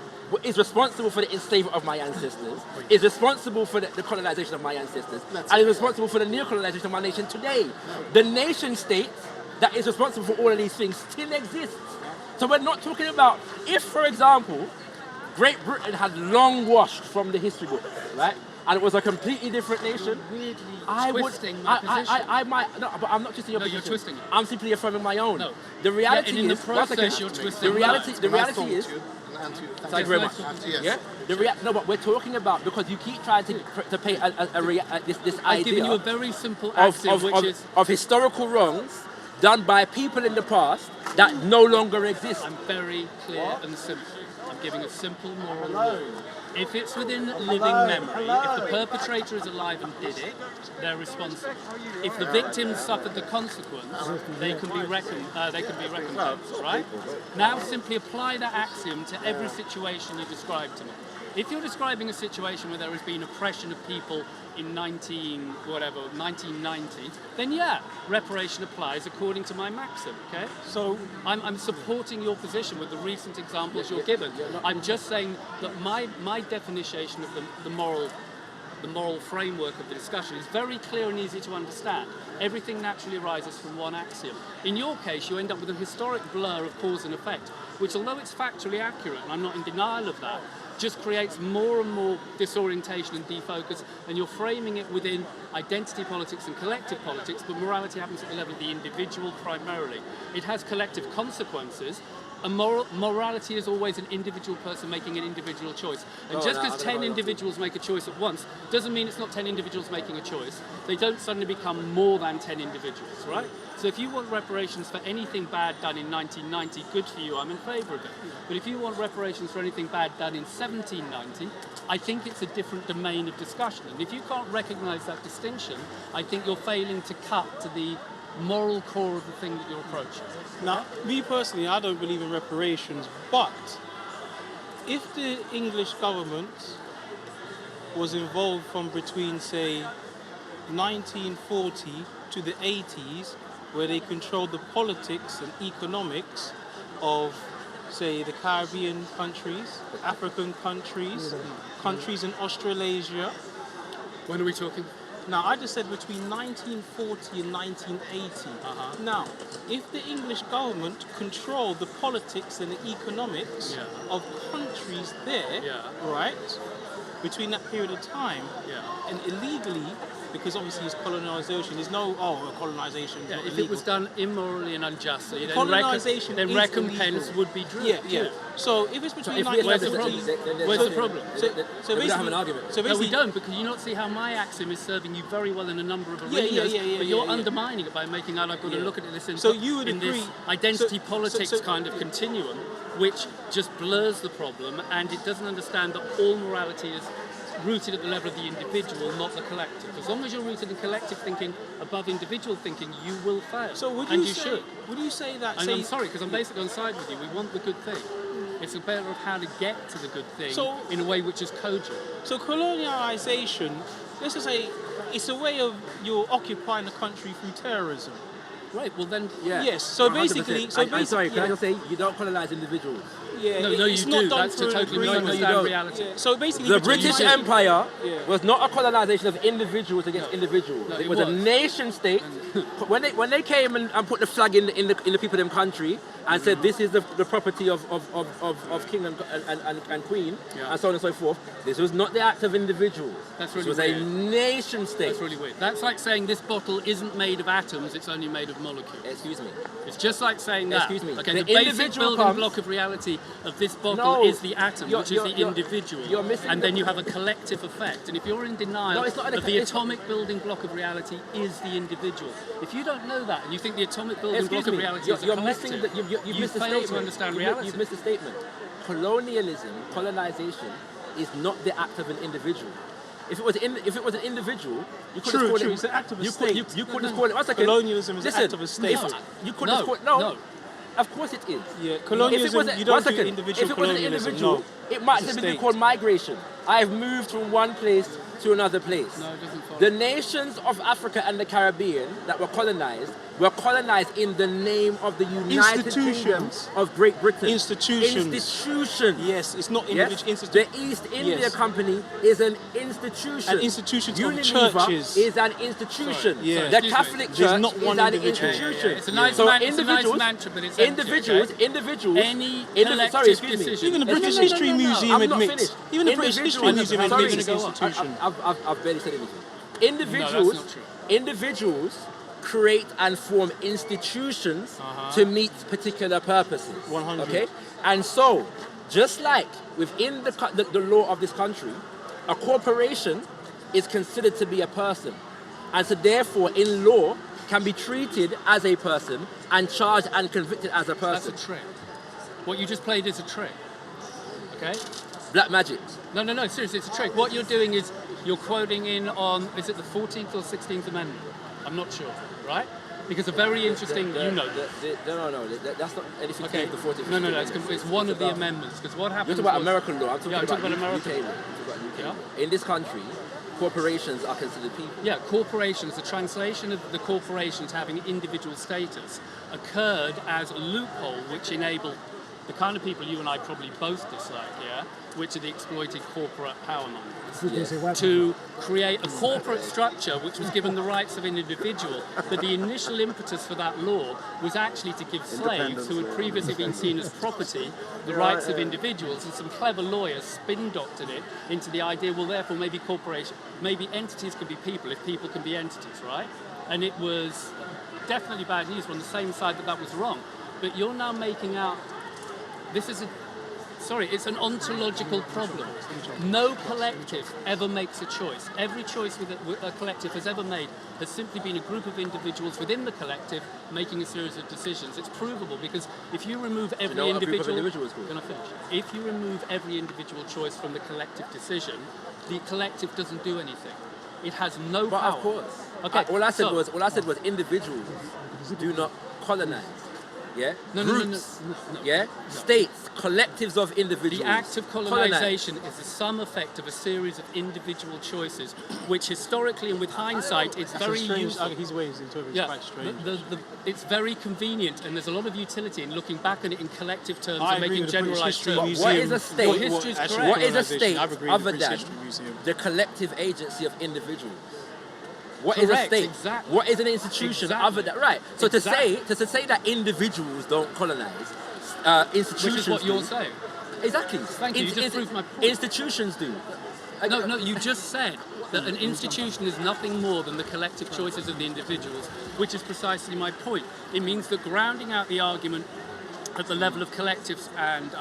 is responsible for the enslavement of my ancestors, is responsible for the colonization of my ancestors, and is responsible for the neocolonization of my nation today. The nation state that is responsible for all of these things still exists. So we're not talking about if, for example, Great Britain had long washed from the history books, right? And it was a completely different nation. I might, no, but I'm not twisting your position. You're twisting it. I'm simply affirming my own. No. The reality in the is, process, you're twisting the reality is, Thank you very much. Yes. Yeah. No, but we're talking about because you keep trying to paint this I've idea given you a very simple axiom, of historical wrongs done by people in the past that no longer exist. I'm very clear and simple. I'm giving a simple moral rule. If it's within living memory, if the perpetrator is alive and did it, they're responsible. If the victims suffered the consequence, they can be recompensed, right? Now simply apply that axiom to every situation you describe to me. If you're describing a situation where there has been oppression of people in 1990, then yeah, reparation applies according to my maxim, okay? So I'm supporting your position with the recent examples you're given. I'm just saying that my definition of the moral framework of the discussion is very clear and easy to understand. Everything naturally arises from one axiom. In your case, you end up with a historic blur of cause and effect, which although it's factually accurate, and I'm not in denial of that, just creates more and more disorientation and defocus, and you're framing it within identity politics and collective politics, but morality happens at the level of the individual primarily. It has collective consequences. Morality is always an individual person making an individual choice. And just because 10 individuals make a choice at once doesn't mean it's not 10 individuals making a choice. They don't suddenly become more than 10 individuals, right? So if you want reparations for anything bad done in 1990, good for you, I'm in favour of it. But if you want reparations for anything bad done in 1790, I think it's a different domain of discussion. And if you can't recognise that distinction, I think you're failing to cut to the moral core of the thing that you're approaching. Now, me personally, I don't believe in reparations, but if the English government was involved from between, say, 1940 to the 80s, where they controlled the politics and economics of, say, the Caribbean countries, African countries, countries in Australasia. When are we talking? Now, I just said between 1940 and 1980. Now, if the English government controlled the politics and the economics of countries there, right, between that period of time, and illegally, because obviously it's colonization, there's no, colonization. Yeah, if it was done immorally and unjustly, then, colonization then recompense illegal. would be due. Yeah. So if it's between where's the problem? Where's the problem? So we don't have an argument. No, we don't, because you not see how my axiom is serving you very well in a number of arenas, but you're undermining it by making out I've got to look at this in, so you would agree, this identity politics kind of continuum, which just blurs the problem, and it doesn't understand that all morality is rooted at the level of the individual, not the collective. As long as you're rooted in collective thinking above individual thinking, you will fail. So would you say, should. Would you say that? And I'm sorry, because I'm basically on side with you. We want the good thing. It's a matter of how to get to the good thing in a way which is cogent. So colonialization, let's just say, it's a way of you're occupying a country through terrorism. Right, well then... Yes, so 100%. basically... I'm sorry, can I just say, you don't colonize individuals. Yeah, No, you it's not do. done That's to through an totally agreement. misunderstand don't. reality. Yeah, so basically, The between British you- Empire Yeah. was not a colonization of individuals against individuals. No, it it was a was. nation state. when they came and put the flag in the people of them country and said this is the property of king and queen Yeah. and so on and so forth. This was not the act of individuals. That's This really was weird. a nation state. That's really weird. That's like saying this bottle isn't made of atoms, it's only made of molecules. Excuse me. It's just like saying that. Excuse me. Okay, The the basic individual building comes- block of reality of this bottle No, is the atom, which is the you're- individual. you're missing and the- then you have a collective effect. And if you're in denial No, it's not an- that the it's- atomic building block of reality is the individual, if you don't know that and you think the atomic building Excuse block of me. reality You're, is a you're collective, missing the, you've you missed the fail statement. to understand You've reality. You've missed the statement. Colonialism, colonization, is not the act of an individual. If it was an individual, you could True, have called true. it. It's an act of a you state. You could have called it. One second. Colonialism is an Listen, act of a state. You could have No, called no. Of course it is. Yeah, colonialism, If it was you don't one do second, individual if it was an colonialism, individual, no. it might It's a simply be state. called migration. I have moved from one place to another place. No, it doesn't follow. The nations of Africa and the Caribbean that were colonized in the name of the United Kingdom Institutions. of Great Britain. Institutions. Institutions. Yes, it's not Yes? individual. The East India Yes. Company is an institution. And institutions of Unilever churches. is an institution. Sorry, yeah. The Excuse me. Catholic There's Church not is one an individual. institution. It's a nice, So it's a nice mantra, but it's empty, individuals, okay? individuals. Any sorry, collective excuse me. decision. Even the No, no, British no, no, History no, no. Museum I'm not admits. finished. Even the British History Individuals- Museum sorry, admits it's an institution. I've barely said anything. No, Individuals, that's not true. individuals create and form institutions to meet particular purposes. 100. Okay, and so just like within the law of this country, a corporation is considered to be a person, and so therefore in law can be treated as a person and charged and convicted as a That's a person. trick. What you just played is a trick. Okay? Black magic. No, seriously, it's a trick. What you're doing is you're quoting in on, is it the 14th or 16th Amendment? I'm not sure, right? Because a very interesting, you know. No, that's not anything to do Okay. with the 14th. No, Amendment. it's one of the about- amendments. Because what You're happens talking about was- American law. I'm talking Yeah, I'm about, talking about UK American law. I'm talking about UK law. In this country, corporations are considered people. Yeah, corporations, the translation of the corporations having individual status occurred as a loophole which enabled the kind of people you and I probably both dislike, yeah, which are the exploited corporate power mongers, to create a corporate structure which was given the rights of an individual, but the initial impetus for that law was actually to give slaves who had previously been seen as property the rights of individuals, and some clever lawyers spin-doctored it into the idea, well, therefore maybe maybe entities can be people if people can be entities, right? And it was definitely bad news. We're on the same side that was wrong. But you're now making out, it's an ontological problem. No collective ever makes a choice. Every choice a collective has ever made has simply been a group of individuals within the collective making a series of decisions. It's provable because if you remove every know what a group of individual... individuals is called? Can I finish? If you remove every individual choice from the collective decision, the collective doesn't do anything. It has no But power. of course. Okay, All I so- said was individuals do not colonize. Yeah? No. Groups. Yeah? States, collectives of individuals. The act of colonize. colonization is the sum effect of a series of individual choices, which historically and with hindsight, it's very strange. useful. His ways into it is Yeah, quite strange. it's very convenient, and there's a lot of utility in looking back on it in collective terms I and agree making with the British generalized History terms. Museum. What is a state? Your history is actually correct. What is a colonisation. state I've agreed with other the British than History Museum. the collective agency of individuals? What is a Correct, state? exactly. What is an institution Exactly. other than right? So Exactly. to say that individuals don't colonize, institutions Which is what do. you're saying. Exactly. Thank you, you just proved my point. Institutions do. No, you just said that an institution is nothing more than the collective choices of the individuals, which is precisely my point. It means that grounding out the argument at the level of collectives and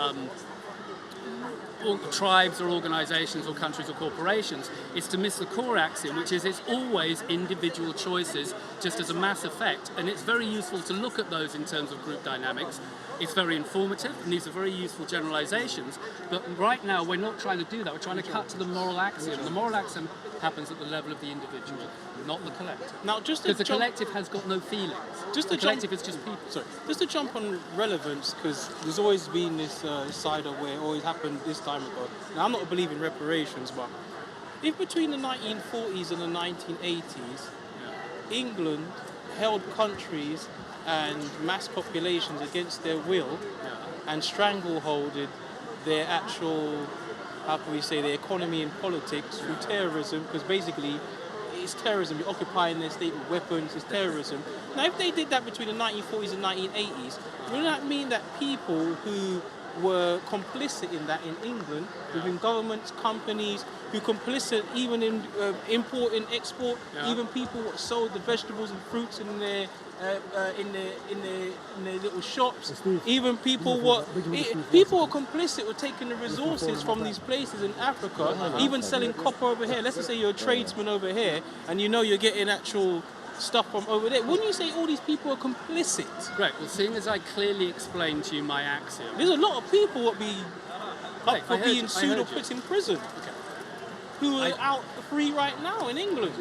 tribes or organisations or countries or corporations is to miss the core axiom, which is it's always individual choices just as a mass effect, and it's very useful to look at those in terms of group dynamics. It's very informative, and these are very useful generalisations, but right now we're not trying to do that. We're trying to cut to the moral axiom, and the moral axiom happens at the level of the individual, not the collective. Now, just Because to the jump, collective has got no feelings. Just The to jump- collective is just people. sorry, just to jump on relevance, because there's always been this side of where it always happened this time ago. Now, I'm not a believer in reparations, but if between the 1940s and the 1980s, England held countries and mass populations against their will and strangleholded their actual, how can we say, their economy and politics through terrorism, because basically it's terrorism. You're occupying their state with weapons. It's terrorism. Now, if they did that between the 1940s and 1980s, would that mean that people who were complicit in that in England, within governments, companies, who complicit even in import and export, even people that sold the vegetables and fruits in their little shops, even people were complicit with taking the resources from these places in Africa, even selling copper over here. Let's just say you're a tradesman over here and you know you're getting actual stuff from over there. Wouldn't you say all these people are complicit? Great. Well, seeing as I clearly explained to you my axiom, There's a lot of people that be up for being sued or put in prison, who are out free right now in England.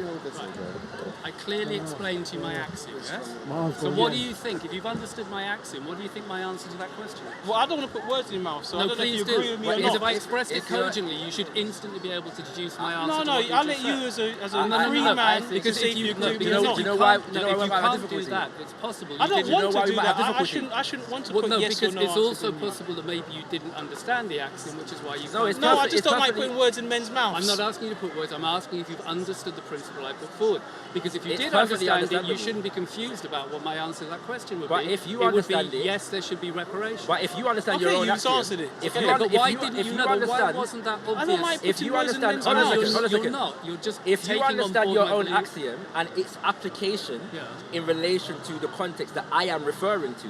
I clearly explained to you my axiom, yes? So what do you think? If you've understood my axiom, what do you think my answer to that question is? Well, I don't want to put words in your mouth, so I No, don't know if please you do. agree with me or Because not. if I expressed it cogently, you should instantly be able to deduce my answer. No, to no, what you I'll just let you said. as a free No, man because to say if you agree with me no, or not. you know why- if you know you why we have can't do difficulty? that, it's possible. I You don't didn't want know to why do we might have that. I difficulty? shouldn't want to Well, put no, yes or because no it's answers also in you. possible that maybe you didn't understand the axiom, which is why you No, can't. it's No, I perfect- just don't like perfectly- putting words in men's mouths. I'm not asking you to put words, I'm asking if you've understood the principle I put forward. Because if you It's did perfectly understand it, you understandable. shouldn't be confused about what my answer to that question would But be. if you it would understand be, it- yes, there should be reparations. But if you understand Okay, your own you've axiom, answered it. if Okay. you, But why if you, didn't if you you know? Why understand, wasn't that obvious? I don't like if putting you words in understand, men's hold on a mouths. second, hold on a You're second. not. You're just If you taking on understand board your my own belief. axiom and its application Yeah. in relation to the context that I am referring to,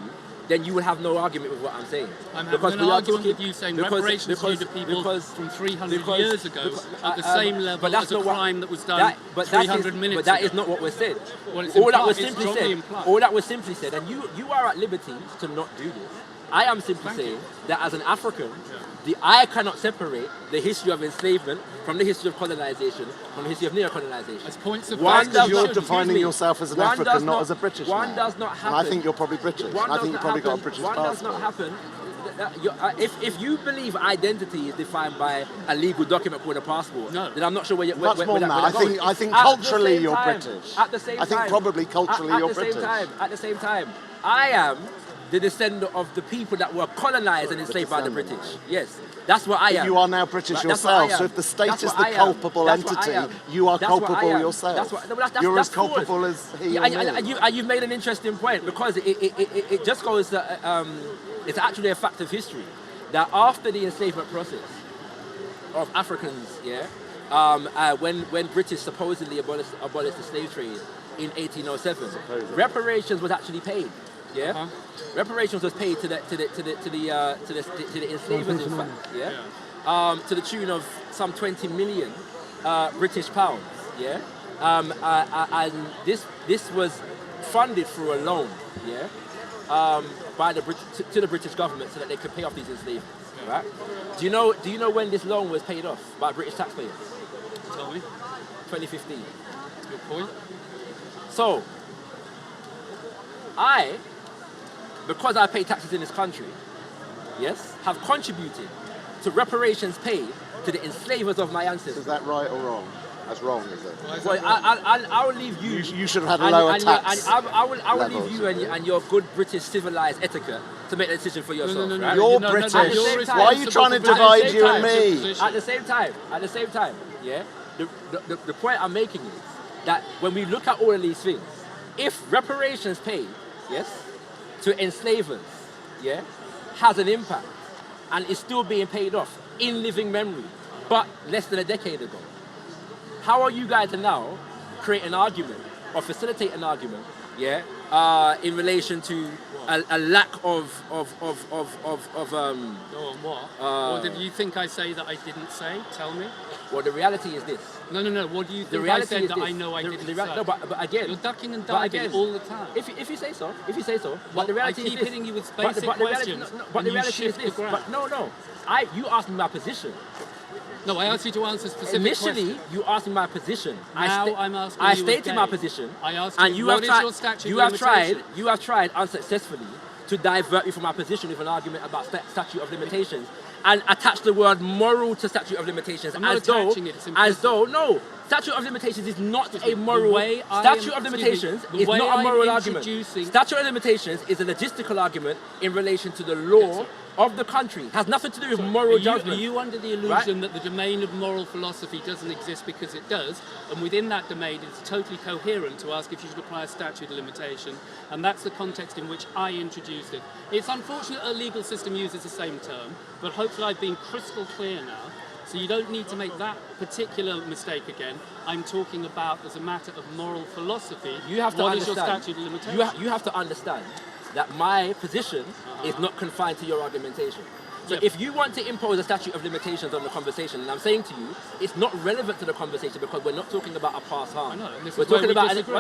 then you will have no argument with what I'm saying. I'm having an we are argument talking- with you saying because- reparations due to because- people because- from 300 because- years ago because- at the same but level that's as a not what- crime that was done but 300 that is, minutes But that ago. is not what was said. Well, it's All that implied. was It's simply strongly said. implied. All that was simply said, and you are at liberty to not do this. I am simply Thank saying you. that as an African, I cannot separate the history of enslavement from the history of colonization, from the history of neo-colonization. As points of One fact, does You're not- should. defining excuse me, yourself as an one African, does not as a British One man. does not And happen. I think you're probably British. One I does think you not probably got a happen- British One does not passport. happen. If you believe identity is defined by a legal document called a passport, No. then I'm not sure where you Much more than that. I think At the culturally same you're time- British. At the same I think time- probably culturally at you're the same British. At the same time, I am the descendant of the people that were colonized and enslaved by the descendant. British. Yes, that's what I am. You are now British Right, that's what I yourself, so am. if the state That's is what the I am. culpable That's what I entity, am. you are That's what I culpable am. yourself. That's what- no, that's- You're that's as culpable as he or me. and you've made an interesting point, because it just goes to, it's actually a fact of history that after the enslavement process of Africans, when British supposedly abolished the slave trade in 1807, reparations was actually paid. Yeah, reparations was paid to the enslavers, in fact. To the tune of some 20 million British pounds. Yeah, and this was funded through a loan. Yeah, by to the British government so that they could pay off these enslavers. Right? Do you know when this loan was paid off by British taxpayers? Tell me. 2015. Good point. So, because I pay taxes in this country, yes, have contributed to reparations paid to the enslavers of my ancestors. Is that right or wrong? That's wrong, is it? Why is Well, that wrong? I will leave you. You should have had a lower tax. I will levels. leave you and your good British civilized etiquette to make the decision for yourself. no, right? You're no, no, British. no, you're you're responsible Why are you trying to for British divide same you and time. me? Position. At the same time, yeah. The point I'm making is that when we look at all of these things, if reparations paid, yes, to enslavers, yeah, has an impact and is still being paid off in living memory, but less than a decade ago, how are you guys to now create an argument or facilitate an argument, yeah, in relation to a lack of Go on, what? What did you think I say that I didn't say? Tell me. well, the reality is this. No. What do you The think I reality said is that this. I know I didn't say? No, but again, You're ducking and but diving again, all the time. If you say so, Well, but the reality I keep is this. hitting you with But basic the reality- questions, but and the you reality is shift the this. ground. But no. You asked me my position. No, I asked you to answer specific Initially, questions. you asked me my position. Now I'm asking I you stated my again. position. I asked and you, you what have is your statute you of have tried. limitations? You have tried unsuccessfully to divert me from my position with an argument about statute of limitations and attach the word moral to statute of limitations I'm not as though, attaching it, it's implicit. no. statute of limitations is not a moral. Statute Statute of limitations is not a moral argument. Statute of limitations is a logistical argument in relation to the law of the country. It has nothing to do with moral judgment. Are you under the illusion that the domain of moral philosophy doesn't exist because it does, and within that domain it's totally coherent to ask if you should apply a statute of limitation, and that's the context in which I introduced it. It's unfortunate a legal system uses the same term, but hopefully I've been crystal clear now, so you don't need to make that particular mistake again. I'm talking about, as a matter of moral philosophy, what is your statute of limitation? You have to understand that my position is not confined to your argumentation. So if you want to impose a statute of limitations on the conversation, and I'm saying to you, it's not relevant to the conversation because we're not talking about a past harm. I know, and this We're is where talking we about disagree.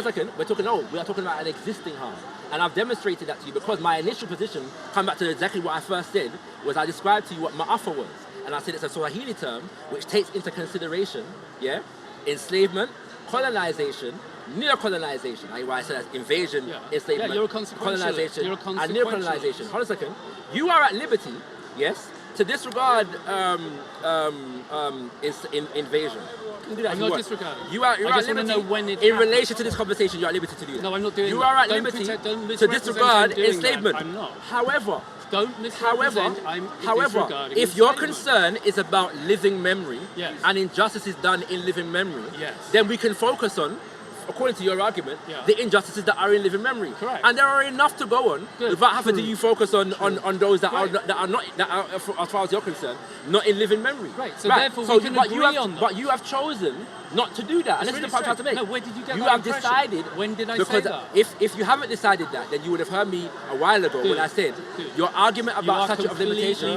we are talking about an existing harm. And I've demonstrated that to you because my initial position, come back to exactly what I first said, was I described to you what ma'afa was. And I said it's a Swahili term which takes into consideration, enslavement, colonization, neocolonization. Why I said invasion, enslavement, you're a colonization, You're a and neocolonization. Hold on a second. You are at liberty, yes, to disregard invasion. You can do that I'm if you not want. disregarding. You are I just at want to liberty know when it in happened. relation to this conversation. You are at liberty to do that. No, I'm not doing You that. are at Don't liberty pretend- don't to misrepresent disregard I'm doing that. enslavement. I'm not. However, Don't misrepresent I'm disregarding if your enslavement. concern is about living memory Yes. and injustices done in living memory, Yes. then we can focus on, according to your argument, the injustices that are in living memory. Correct. And there are enough to go on without having to you focus on those that are Right. not, as far as you're concerned, not in living memory. Right, so therefore we can agree on that. But you have chosen not to do that. And this is the point I'm trying to make. No, where did you get You that have impression? decided. When did I because say that? If you haven't decided that, then you would have heard me a while ago when I said your argument about statute of limitation.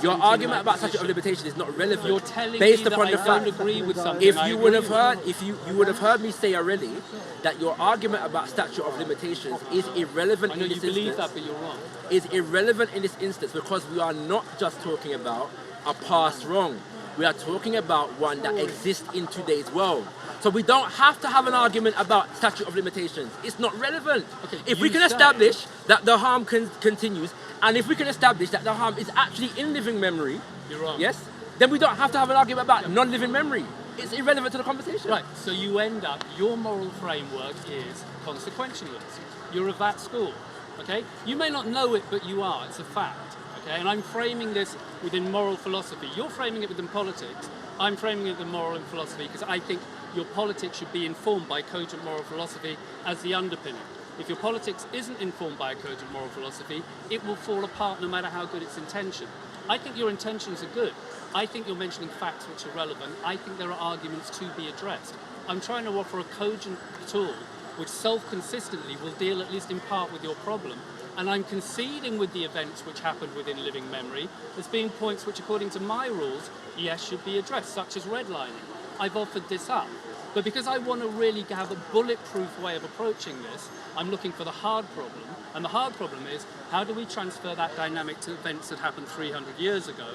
Your argument about statute of limitation is not relevant. You're telling based me that upon I the don't fact. agree with something. If I you would agree have with. heard, you would have heard me say already that your argument about statute of limitations is irrelevant I know in you this believe instance. that, but you're wrong. Is irrelevant in this instance because we are not just talking about a past wrong. We are talking about one that exists in today's world. So we don't have to have an argument about statute of limitations. It's not relevant. Okay, If we you can say- establish that the harm continues, and if we can establish that the harm is actually in living memory, You're wrong. yes, then we don't have to have an argument about non-living memory. It's irrelevant to the conversation. Right, so you end up, your moral framework is consequentialism. You're of that school, okay? You may not know it, but you are, it's a fact, okay? And I'm framing this within moral philosophy. You're framing it within politics. I'm framing it within moral and philosophy because I think your politics should be informed by cogent moral philosophy as the underpinning. If your politics isn't informed by a cogent moral philosophy, it will fall apart no matter how good its intention. I think your intentions are good. I think you're mentioning facts which are relevant. I think there are arguments to be addressed. I'm trying to offer a cogent tool which self-consistently will deal at least in part with your problem. And I'm conceding with the events which happened within living memory as being points which, according to my rules, yes, should be addressed, such as redlining. I've offered this up. But because I want to really have a bulletproof way of approaching this, I'm looking for the hard problem. And the hard problem is, how do we transfer that dynamic to events that happened 300 years ago?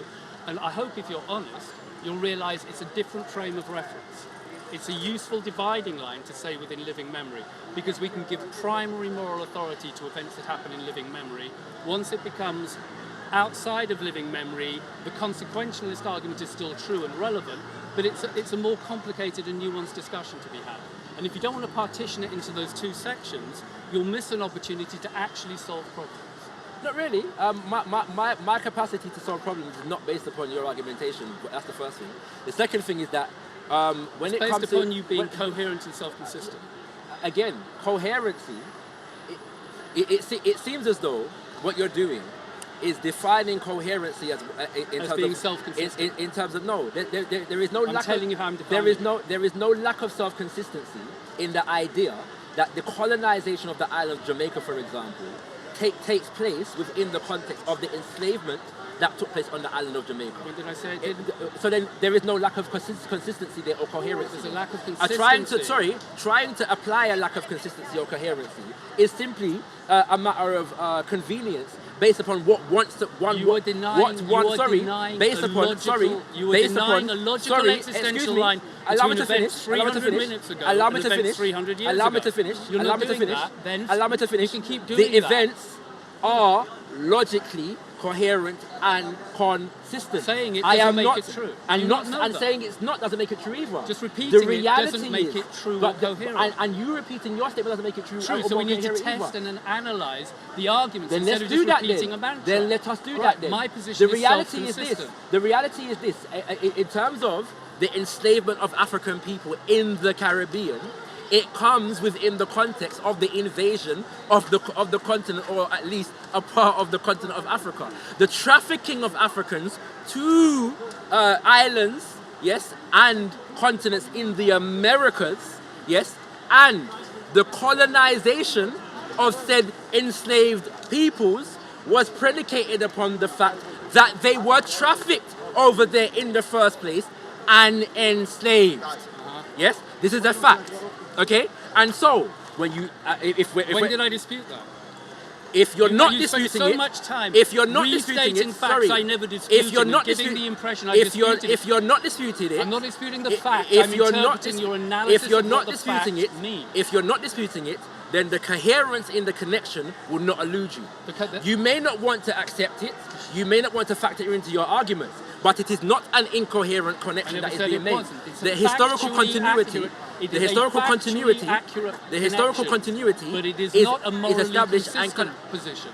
And I hope if you're honest, you'll realise it's a different frame of reference. It's a useful dividing line to say within living memory, because we can give primary moral authority to events that happen in living memory. Once it becomes outside of living memory, the consequentialist argument is still true and relevant, but it's a more complicated and nuanced discussion to be had. And if you don't want to partition it into those two sections, you'll miss an opportunity to actually solve problems. Not really. My capacity to solve problems is not based upon your argumentation. But that's the first thing. The second thing is that when It's it comes based upon to you being coherent and self-consistent. again, coherency. It seems as though what you're doing is defining coherency as in As terms being of self-consistent. in terms of no. There is no I'm lack. telling of, you how I'm there defining is no lack of self-consistency in the idea that the colonization of the island of Jamaica, for example, takes place within the context of the enslavement that took place on the island of Jamaica. When did I say it didn't? So then there is no lack of consistency there or coherency. There's a lack of Trying to apply a lack of consistency or coherency is simply a matter of convenience based upon what wants to one. You are denying. Based upon a logical existential line between events 300 minutes ago and events 300 years ago. Allow me to finish. You're not doing that, then Allow me to finish. you can keep doing the that. events are logically coherent and consistent. Saying it I doesn't am make not, it true. And You not not know and that. saying it's not doesn't make it true either. Just repeating the it reality doesn't make is, it true but or coherent. And you repeating your statement doesn't make it true. True, or so we need to coherent test either. and analyse the arguments Then instead let's of do just that repeating then. a mantra. Then let us do Right, that then. my position the is reality is this. self-consistent. The reality is this. In terms of the enslavement of African people in the Caribbean, it comes within the context of the invasion of the continent, or at least a part of the continent of Africa. The trafficking of Africans to islands, yes, and continents in the Americas, yes, and the colonization of said enslaved peoples was predicated upon the fact that they were trafficked over there in the first place and enslaved. Yes, this is a fact. Okay, and so when you, When did I dispute that? if you're not you spent disputing so it, much time if you're not disputing restating it, facts sorry, I never disputed, if you're not giving disputing, the impression I if you're disputed. if you're not disputing it, I'm not disputing the i- fact. if I'm you're not interpreting dis- your analysis if you're of not what the disputing facts it, mean. if you're not disputing it, then the coherence in the connection will not elude you. Because You may not want to accept it, you may not want to factor it into your arguments, but it is not an incoherent connection never that is said being it made. wasn't. It's a The historical factually continuity, accurate- it the is a historical factually continuity, accurate the historical connection, continuity but it is is not a morally established and consistent position.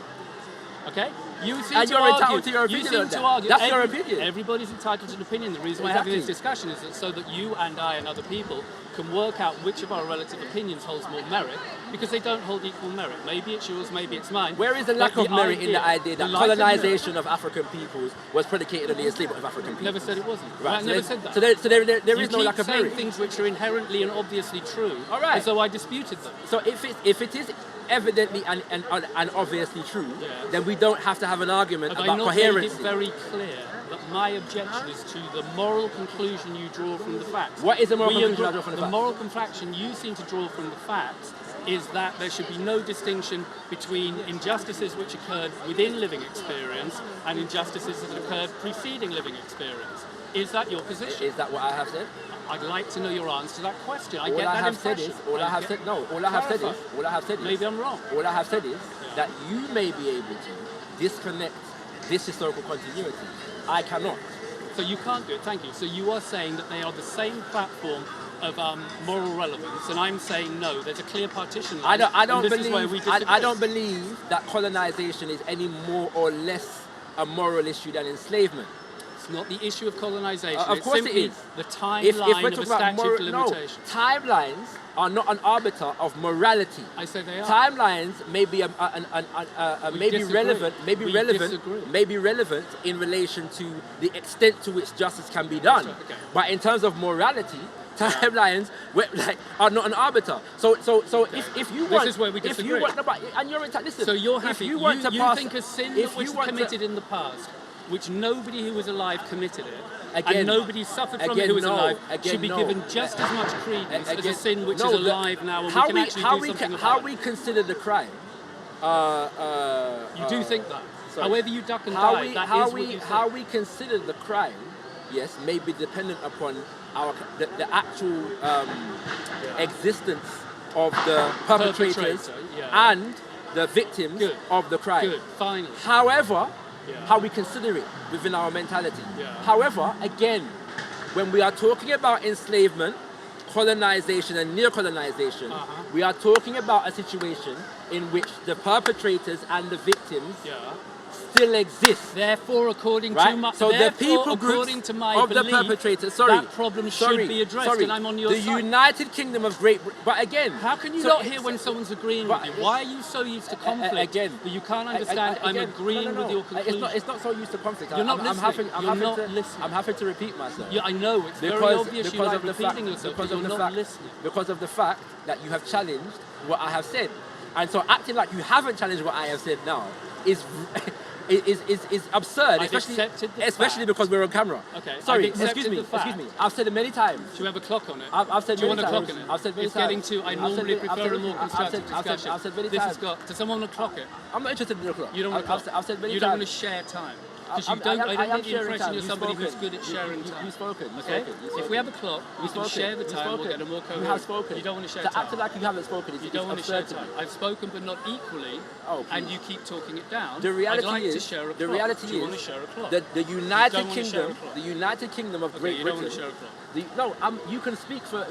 Okay? You seem And to you're argue. entitled to your you opinion seem on to that. argue. That's your opinion. Everybody's entitled to an opinion. The reason we're having this Exactly. discussion is that so that you and I and other people can work out which of our relative opinions holds more merit, because they don't hold equal merit. Maybe it's yours, maybe it's mine. Where is the But lack of merit in the idea the that lack of merit- colonization of African peoples was predicated on the enslavement of African peoples? Never said it wasn't. Right, I so never there- said that. So there You is no keep lack of saying merit. things which are inherently and obviously true. All right. And so I disputed them. So if it is evidently and obviously true, Yes. then we don't have to have an argument Have I about not made coherency. it very clear that my objection is to the moral conclusion you draw from the facts? What is the moral We conclusion I agree- draw from the The facts? moral conclusion you seem to draw from the facts is that there should be no distinction between injustices which occurred within living experience and injustices that occurred preceding living experience. Is that your position? Is that what I have said? I'd like to know your answer to that question. I All get I that have said impression. is, all I have said, no, all I have said is, Clarify. all I have said is, Maybe I'm wrong. all I have said is that you may be able to disconnect this historical continuity. I cannot. So you can't do it, thank you. So you are saying that they are the same platform of moral relevance, and I'm saying no, there's a clear partition line. I don't and this is where we believe. disagree. I don't believe that colonization is any more or less a moral issue than enslavement. It's not the issue of colonisation. Of it's course it simply is. the If timeline we're of a talking about statute of no, limitations. timelines are not an arbiter of morality. I say they are. Timelines may be We maybe disagree. relevant, We disagree. maybe relevant in relation to the extent to which justice can be done. Right, okay. But in terms of morality, timelines are not an arbiter. So if you want, This is where we if you disagree. want, no, but, and you're listen. So you're if happy. you want to pass, think a sin if that was you want to- committed in the past, which nobody who was alive committed it, Again- and nobody suffered from it again, who was no. alive, Again, should be no. given just as much credence as a Again, sin which no, is alive now, and how we can actually do something how about we it. consider the crime. You do think that. sorry. However you duck and how dive, we that how is we what you how think. we consider the crime, yes, may be dependent upon the actual existence of the perpetrators Perpetrator, yeah. and the victims Good. of the crime. Good, finally. However, Yeah. how we consider it within our mentality. Yeah. However, again, when we are talking about enslavement, colonization and neocolonization, we are talking about a situation in which the perpetrators and the victims Yeah. still exist. Therefore, according Right? to my, So the therefore, people according groups to my of belief, the perpetrators, sorry, that problem sorry, should be addressed, sorry, and I'm on your the side. United Kingdom of Great Britain, but again, How can you so not it's- hear when someone's agreeing but with you? Why are you so used to conflict again, that you can't understand I'm again, agreeing no. with your conclusion? It's not so used to conflict. You're not I'm listening. having, You're not to, listening. I'm having to repeat myself. Yeah, I know. It's very obvious you like repeating yourself, but you're not listening. because of the fact that you have challenged what I have said. And so acting like you haven't challenged what I have said now is absurd, I've accepted the especially fact. because we're on camera. Okay, I've Sorry, accepted excuse me, the fact. excuse me. I've said it many times. Do you have a clock on it? I've said Do you many want a times. clock on it? I've said many It's getting times. to, I I've normally said- I've prefer a said- more I've constructive said- I've said- discussion. I've said many This has times. got, does someone want to clock it? I'm not interested in the clock. You don't want to I've said many You don't want to times. share time. Because you don't. I don't get the impression you're somebody who's good at sharing time. You've spoken. Okay. If we have a clock, we can share the time. We'll get a more coherent. You have spoken. You don't want to share to time. act like you haven't spoken. You don't want to share time. I've spoken, but not equally. Oh, and you keep talking it down. The reality I'd like is, to share a clock. the reality Do you is, want to share a clock? the United want to share a Kingdom, clock. the United Kingdom of Great you Britain. don't want to share a clock. You can speak for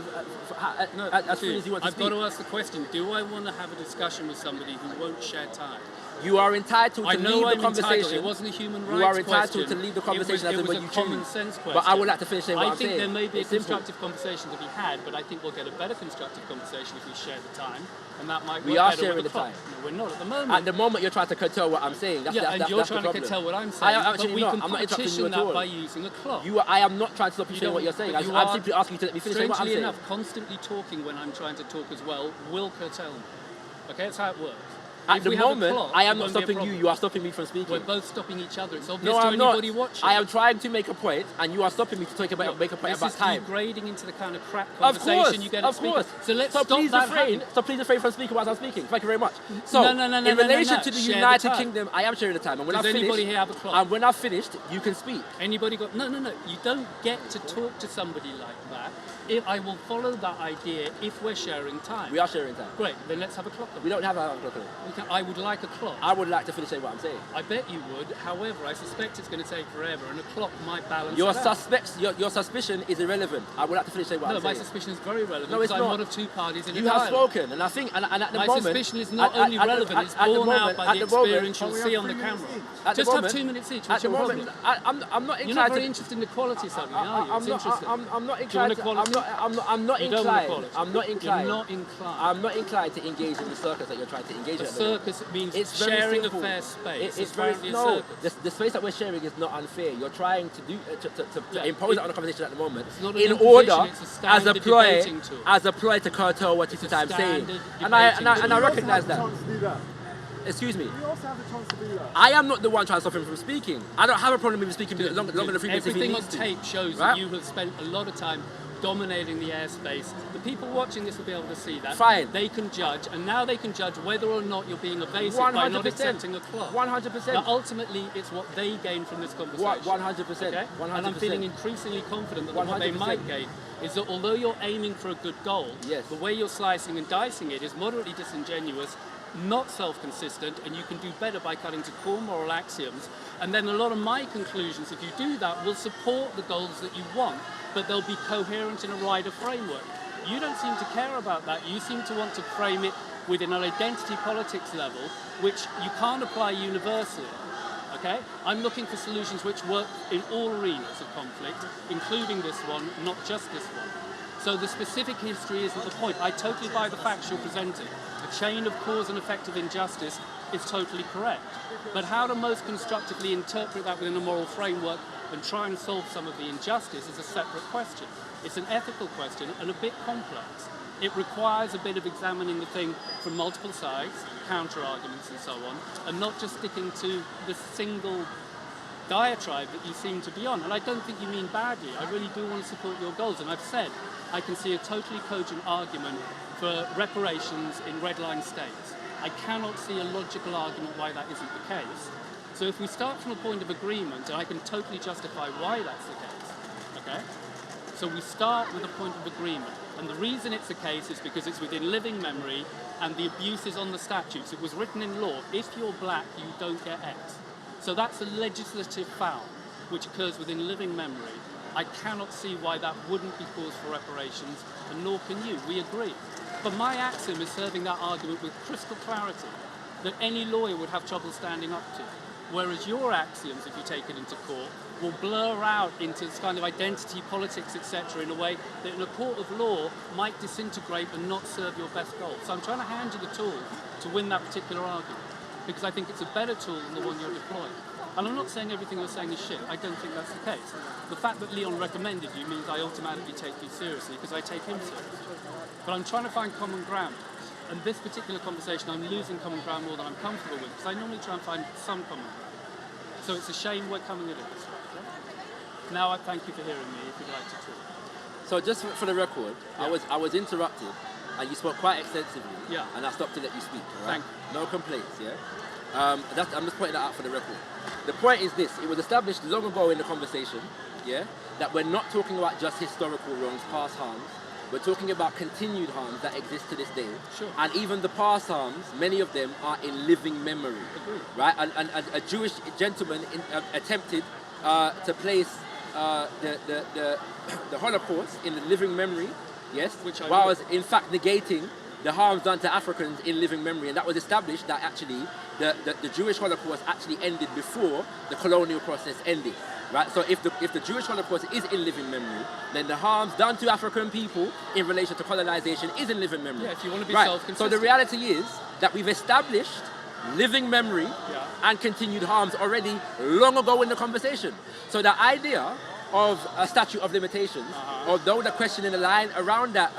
No, as soon as you want to I've speak. got to ask the question: do I want to have a discussion with somebody who won't share time? You are entitled to I know leave I'm the conversation. entitled. It wasn't a human rights You are entitled question. to leave the conversation It as was and when a you common choose. sense question. But I would like to finish saying what I'm I think saying. there may be a It's simple. constructive conversation to be had, but I think we'll get a better constructive conversation if we share the time, and that might work We are better sharing with the clock. time. No, we're not at the moment. At the moment, you're trying to curtail what I'm saying. That's, yeah, that's, and that's, you're that's trying the to problem. curtail what I'm I saying, am but actually we not. can I'm not interrupting partition you at that all. by using a clock. I am not trying to stop you You saying what don't- you're saying. but you I'm are, simply asking you to let me finish saying what I'm strangely saying. enough, constantly talking when I'm trying to talk as well will curtail me. Okay, that's how it works. At If the we have a moment, clock, I it am not won't be a stopping you. problem. You are stopping me from speaking. We're both stopping each other. It's obvious No, to I'm not. anybody watching. I am trying to make a point, and you are stopping me to make a point This about is time. degrading into the kind of crap Of conversation course, you get of at speaking. course. So let's So stop please that refrain. happening. So please refrain from speaking whilst I'm speaking. Thank you very much. So, No. in relation to the Share the United time. Kingdom, I am sharing the time. And when Does I've anybody finished, here have a clock? and when I've finished, you can speak. Anybody got? No. You don't get to talk to somebody like that. If I will follow that idea if we're sharing time. We are sharing time. Great. Then let's have a clock. We don't have a clock. I would like a clock. I would like to finish saying what I'm saying. I bet you would. However, I suspect it's going to take forever, and a clock might balance Your it out. your suspicion is irrelevant. I would like to finish saying what No, I'm my saying. suspicion is very relevant No, it's because I'm not. one of two parties in a You have dialogue. spoken, and I think, and at the My moment, suspicion is not at- only at the- relevant, it's at the borne out moment- by at the the moment- experience you'll Can we see have on the 3 camera. minutes each? At the Just have moment- 2 minutes each. At What's the your moment, problem? I'm not You're inclined not very to. interested in equality, suddenly, are you? I'm It's not. interesting. I'm not Do you want inclined. equality? I'm not You don't want inclined. equality. I'm not inclined. You're not inclined. I'm not inclined to engage in the circus that you're trying to engage A in. at the moment. circus means It's very sharing simple. a fair space. It's very apparently a no. circus. The space that we're sharing is not unfair. You're trying to do to Yeah, impose it- that on a conversation at the moment It's not an in imposition, order it's a as a standard ploy debating tool. to curtail what it is I'm saying. standard And I debating and I tool. recognise You that. also have the chance to do that. Excuse me. You also have the chance to do that. I am not the one trying to stop him from speaking. I don't have a problem with him speaking longer than the frequency he Everything needs on to. tape shows Right? that you have spent a lot of time dominating the airspace. The people watching this will be able to see that. Fine. They can judge, and now they can judge whether or not you're being evasive by not 100%. accepting a clock. 100%. Now, ultimately, it's what they gain from this conversation. 100%. Okay? 100%. And I'm feeling increasingly confident that what they 100%. might gain is that although you're aiming for a good goal, Yes. the way you're slicing and dicing it is moderately disingenuous, not self-consistent, and you can do better by cutting to core moral axioms. And then a lot of my conclusions, if you do that, will support the goals that you want, but they'll be coherent in a wider framework. You don't seem to care about that. You seem to want to frame it within an identity politics level, which you can't apply universally. Okay? I'm looking for solutions which work in all arenas of conflict, including this one, not just this one. So the specific history isn't the point. I totally buy the facts you're presenting. A chain of cause and effect of injustice is totally correct. But how to most constructively interpret that within a moral framework and try and solve some of the injustice is a separate question. It's an ethical question and a bit complex. It requires a bit of examining the thing from multiple sides, counter-arguments and so on, and not just sticking to the single diatribe that you seem to be on. And I don't think you mean badly. I really do want to support your goals. And I've said I can see a totally cogent argument for reparations in red line states. I cannot see a logical argument why that isn't the case. So if we start from a point of agreement, and I can totally justify why that's the case, okay? So we start with a point of agreement. And the reason it's the case is because it's within living memory and the abuse is on the statutes. It was written in law, if you're black, you don't get X. So that's a legislative foul, which occurs within living memory. I cannot see why that wouldn't be cause for reparations, and nor can you. We agree. But my axiom is serving that argument with crystal clarity that any lawyer would have trouble standing up to. Whereas your axioms, if you take it into court, will blur out into this kind of identity politics, etc., in a way that in a court of law might disintegrate and not serve your best goal. So I'm trying to hand you the tool to win that particular argument, because I think it's a better tool than the one you're deploying. And I'm not saying everything you're saying is shit. I don't think that's the case. The fact that Leon recommended you means I automatically take you seriously, because I take him seriously. But I'm trying to find common ground. And this particular conversation, I'm losing common ground more than I'm comfortable with, because I normally try and find some common ground. So it's a shame we're coming at it this way. Now I thank you for hearing me, if you'd like to talk. So just for the record, Yeah. I was interrupted and you spoke quite extensively. Yeah. And I stopped to let you speak. All right? Thank No complaints. Yeah. I'm just pointing that out for the record. The point is this: it was established long ago in the conversation, yeah, that we're not talking about just historical wrongs, past harms. We're talking about continued harms that exist to this day. Sure. And even the past harms, many of them are in living memory. Agreed. Right? And a Jewish gentleman attempted to place the Holocaust in the living memory, yes, while was in fact negating the harms done to Africans in living memory. And that was established that actually the Jewish Holocaust actually ended before the colonial process ended. Right? So if the Jewish Holocaust is in living memory, then the harms done to African people in relation to colonization is in living memory. Yeah, if you want to be right. self-consistent. So the reality is that we've established living memory and continued harms already long ago in the conversation. So the idea of a statute of limitations, although the question in the line around that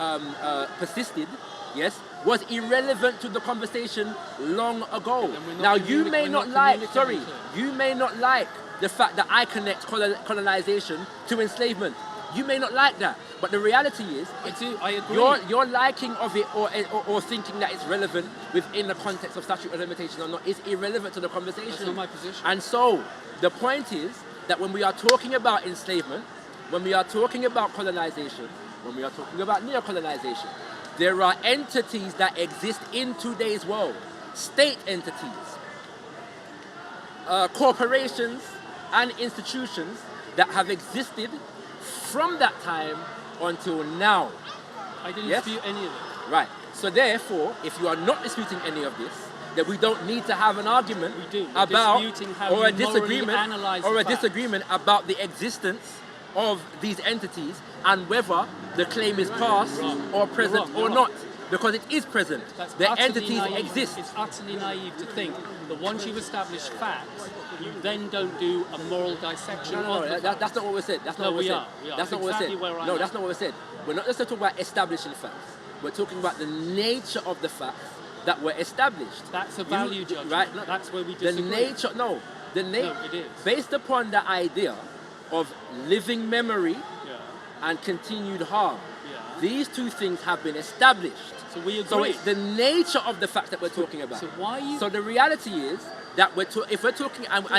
persisted, yes, was irrelevant to the conversation long ago. Now you may not like, you may not like the fact that I connect colonization to enslavement. You may not like that, but the reality is, I agree. Your liking of it or thinking that it's relevant within the context of statute of limitation or not is irrelevant to the conversation. That's not my position. And so the point is that when we are talking about enslavement, when we are talking about colonization, when we are talking about neo-colonization, there are entities that exist in today's world, state entities, corporations and institutions that have existed from that time until now. I didn't dispute any of it. Right. So therefore, if you are not disputing any of this, then we don't need to have an argument about or a disagreement about the existence of these entities and whether the claim is past or present or not. Because it is present. The entities exist. It's utterly naive to think that once you've established facts, you then don't do a moral dissection. No, that's not what we said. That's not what we said. That's not what we said. No, that's not what we said. We're not just talking about establishing facts. We're talking about the nature of the facts that were established. That's a value judgment. Right? No, that's where we disagree. The nature, it is. Based upon the idea of living memory and continued harm, these two things have been established. So we agree. So it's the nature of the facts that we're talking about. So why are you? So the reality is that if we're talking about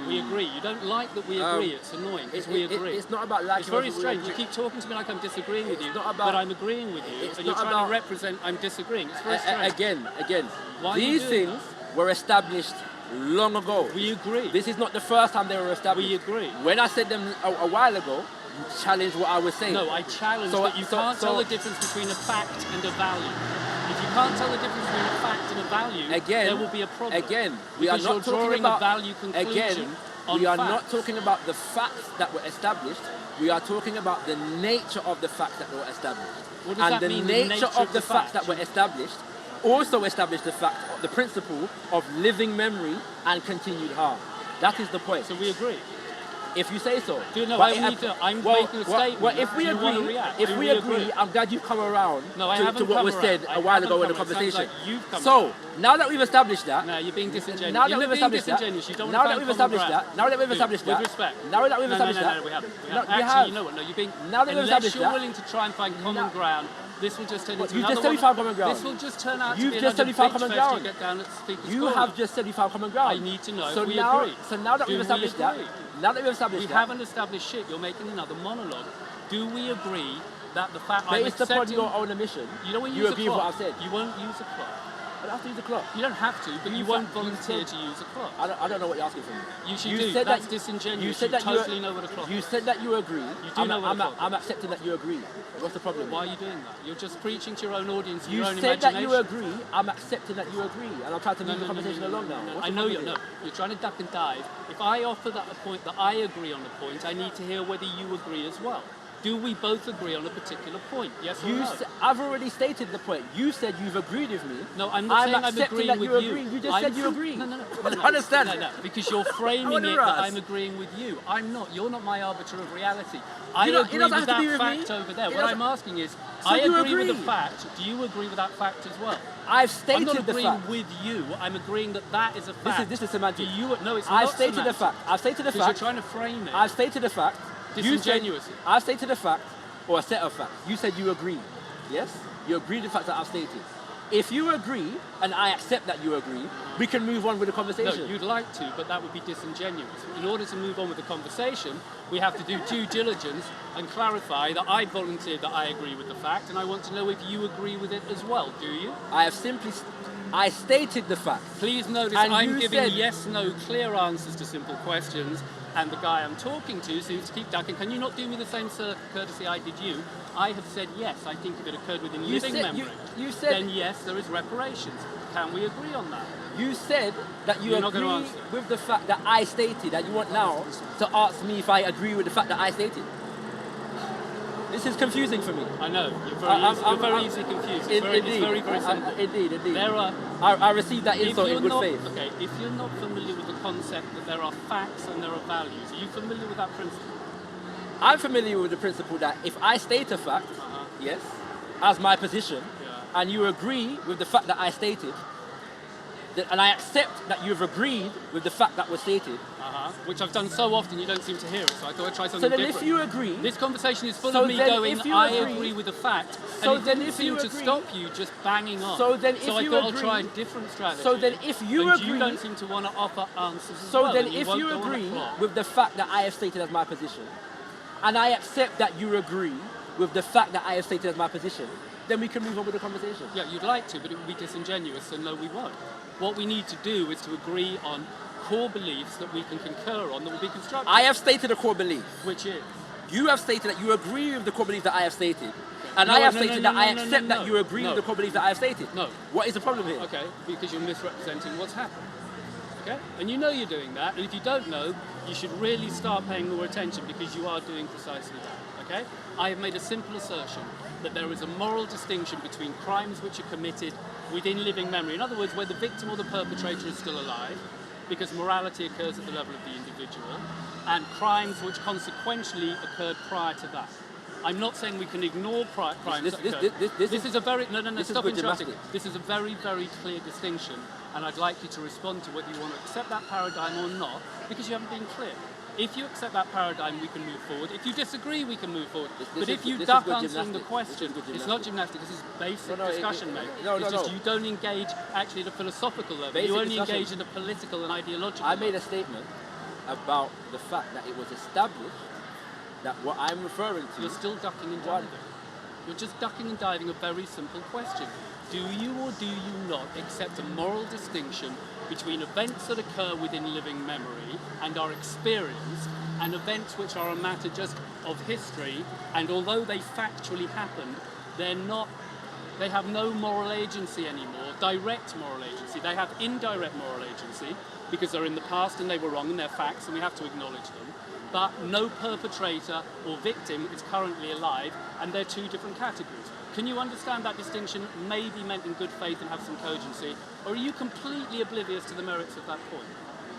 we agree. You don't like that we agree. It's annoying because we agree. It's not about liking. It's very strange. You keep talking to me like I'm disagreeing with you, but I'm agreeing with you, and you're trying to represent I'm disagreeing. It's very strange. Again. These things were established long ago. We agree. This is not the first time they were established. We agree. When I said them a while ago, you challenged what I was saying. No, I challenged that you can't tell the difference between a fact and a value. If you can't tell the difference between a fact and a value, there will be a problem. Again, we are not talking about a value conclusion. We are not talking about the facts that were established. We are talking about the nature of the facts that were established. What does that mean? The nature of the facts that were established also established the principle of living memory and continued harm. That is the point. So we agree. If you say so. I'm making a statement. Well, if we agree, I'm glad you've come around to what was said a while ago in the conversation. So, now that we've established that. No, you're being disingenuous. Now that we've established that. Now that we've established that. Now that we've established that. With respect. Now that we've established that. No, we haven't. Actually, you know what? No, you're being. Now that we've established that. Unless you're willing to try and find common ground, this will just turn into You just said we found common ground. This will just turn out to You've be just said we found common ground. You have just said we found common ground. I need to know so if we now, agree. So now that we've established that. Now that we've established that. We haven't established shit. You're making another monologue. Do we agree that the fact based upon your own admission, you agree with what I've said? You won't use a clock. I don't have to use a clock. You don't have to, but you won't volunteer to use a clock. I don't know what you're asking from me. You should do. Said that's disingenuous. You said that totally know what a clock is. You said that you agree. You do know what a clock is. I'm accepting that you agree. What's the problem? Why are you doing that? You're just preaching to your own audience, your own imagination. You said that you agree. I'm accepting that you agree. And I'm trying to move the conversation along now. I know you're not. You're trying to duck and dive. If I offer that a point that I agree on a point, I need to hear whether you agree as well. Do we both agree on a particular point? Yes or no? I've already stated the point. You said you've agreed with me. No, I'm not saying I'm agreeing with you. You just said you agree. No. I don't understand. No, because you're framing it that I'm agreeing with you. I'm not. You're not my arbiter of reality. I agree with that fact over there. What I'm asking is, I agree with the fact. Do you agree with that fact as well? I've stated the fact. I'm not agreeing with you. I'm agreeing that is a fact. This is semantic. No, it's not. I've stated the fact. I've stated the fact. Because you're trying to frame it. I've stated the fact. Disingenuously. I've stated the fact. or a set of facts. You said you agree. Yes? You agree with the facts that I've stated. If you agree, and I accept that you agree, we can move on with the conversation. No, you'd like to, but that would be disingenuous. In order to move on with the conversation, we have to do due diligence and clarify that I volunteered that I agree with the fact, and I want to know if you agree with it as well. Do you? I stated the fact. Please notice And I'm you giving said- yes, no, clear answers to simple questions, and the guy I'm talking to seems to keep ducking. Can you not do me the same courtesy I did you? I have said yes, I think if it occurred within living memory, you said then yes, there is reparations. Can we agree on that? you said that you You're not agree gonna answer. with the fact that I stated, and you want now to ask me if I agree with the fact that I stated. This is confusing for me. I know, you're I'm- very easily confused. Indeed. It's very, very simple. Indeed. There are I received that If insult you're in good not, faith. okay, if you're not familiar with the concept that there are facts and there are values, are you familiar with that principle? I'm familiar with the principle that if I state a fact, yes, as my position, Yeah. and you agree with the fact that I stated, and I accept that you've agreed with the fact that was stated, Which I've done so often you don't seem to hear it, so I thought I'd try so something then different. if you agree, This conversation is full So of me then going, if you I agree- agree with the fact, So and it then didn't if seem you to agree- stop you just banging on. So then if I you thought I'll agree- try a different strategy. so then if you and agree- you don't seem to want to offer answers as so well, then and if won't you go on a agree plot. with the fact that I have stated as my position, and I accept that you agree with the fact that I have stated as my position, then we can move on with the conversation. Yeah, you'd like to, but it would be disingenuous, so no, we won't. What we need to do is to agree on core beliefs that we can concur on that will be constructive. I have stated a core belief. Which is? You have stated that you agree with the core belief that I have stated, and No, I have no, stated no, that I no, no, accept no, that you agree no. with the core belief that I have stated. No. What is the problem here? Okay, because you're misrepresenting what's happened. Okay? And you know you're doing that, and if you don't know, you should really start paying more attention because you are doing precisely that. Okay? I have made a simple assertion that there is a moral distinction between crimes which are committed within living memory. In other words, where the victim or the perpetrator is still alive, because morality occurs at the level of the individual, and crimes which consequentially occurred prior to that. I'm not saying we can ignore crimes that occurred. This is a very no. this is Stop good interrupting. gymnastics. This is a very, very clear distinction, and I'd like you to respond to whether you want to accept that paradigm or not, because you haven't been clear. If you accept that paradigm, we can move forward. If you disagree, we can move forward. But if you duck answering the question, it's not gymnastics. This is basic discussion, mate. It's just you don't engage actually at a philosophical level. Basic You only discussion. engage at a political and ideological I made level. a statement about the fact that it was established that what I'm referring to. You're still ducking and diving. You're just ducking and diving a very simple question. Do you or do you not accept a moral distinction between events that occur within living memory and are experienced and events which are a matter just of history, and although they factually happened, they have no moral agency anymore, direct moral agency. They have indirect moral agency because they're in the past and they were wrong and they're facts and we have to acknowledge them. But no perpetrator or victim is currently alive, and they're two different categories. Can you understand that distinction may be meant in good faith and have some cogency, or are you completely oblivious to the merits of that point?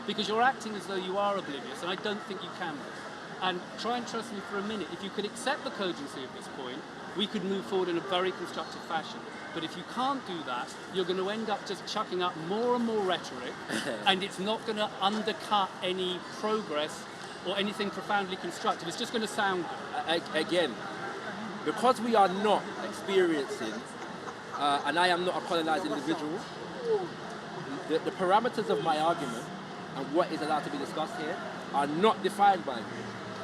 Because you're acting as though you are oblivious, and I don't think you can be. And try and trust me for a minute. If you could accept the cogency of this point, we could move forward in a very constructive fashion. But if you can't do that, you're going to end up just chucking up more and more rhetoric, and it's not going to undercut any progress or anything profoundly constructive. It's just going to sound good. Again, because we are not experiencing, and I am not a colonized individual, the parameters of my argument and what is allowed to be discussed here are not defined by me.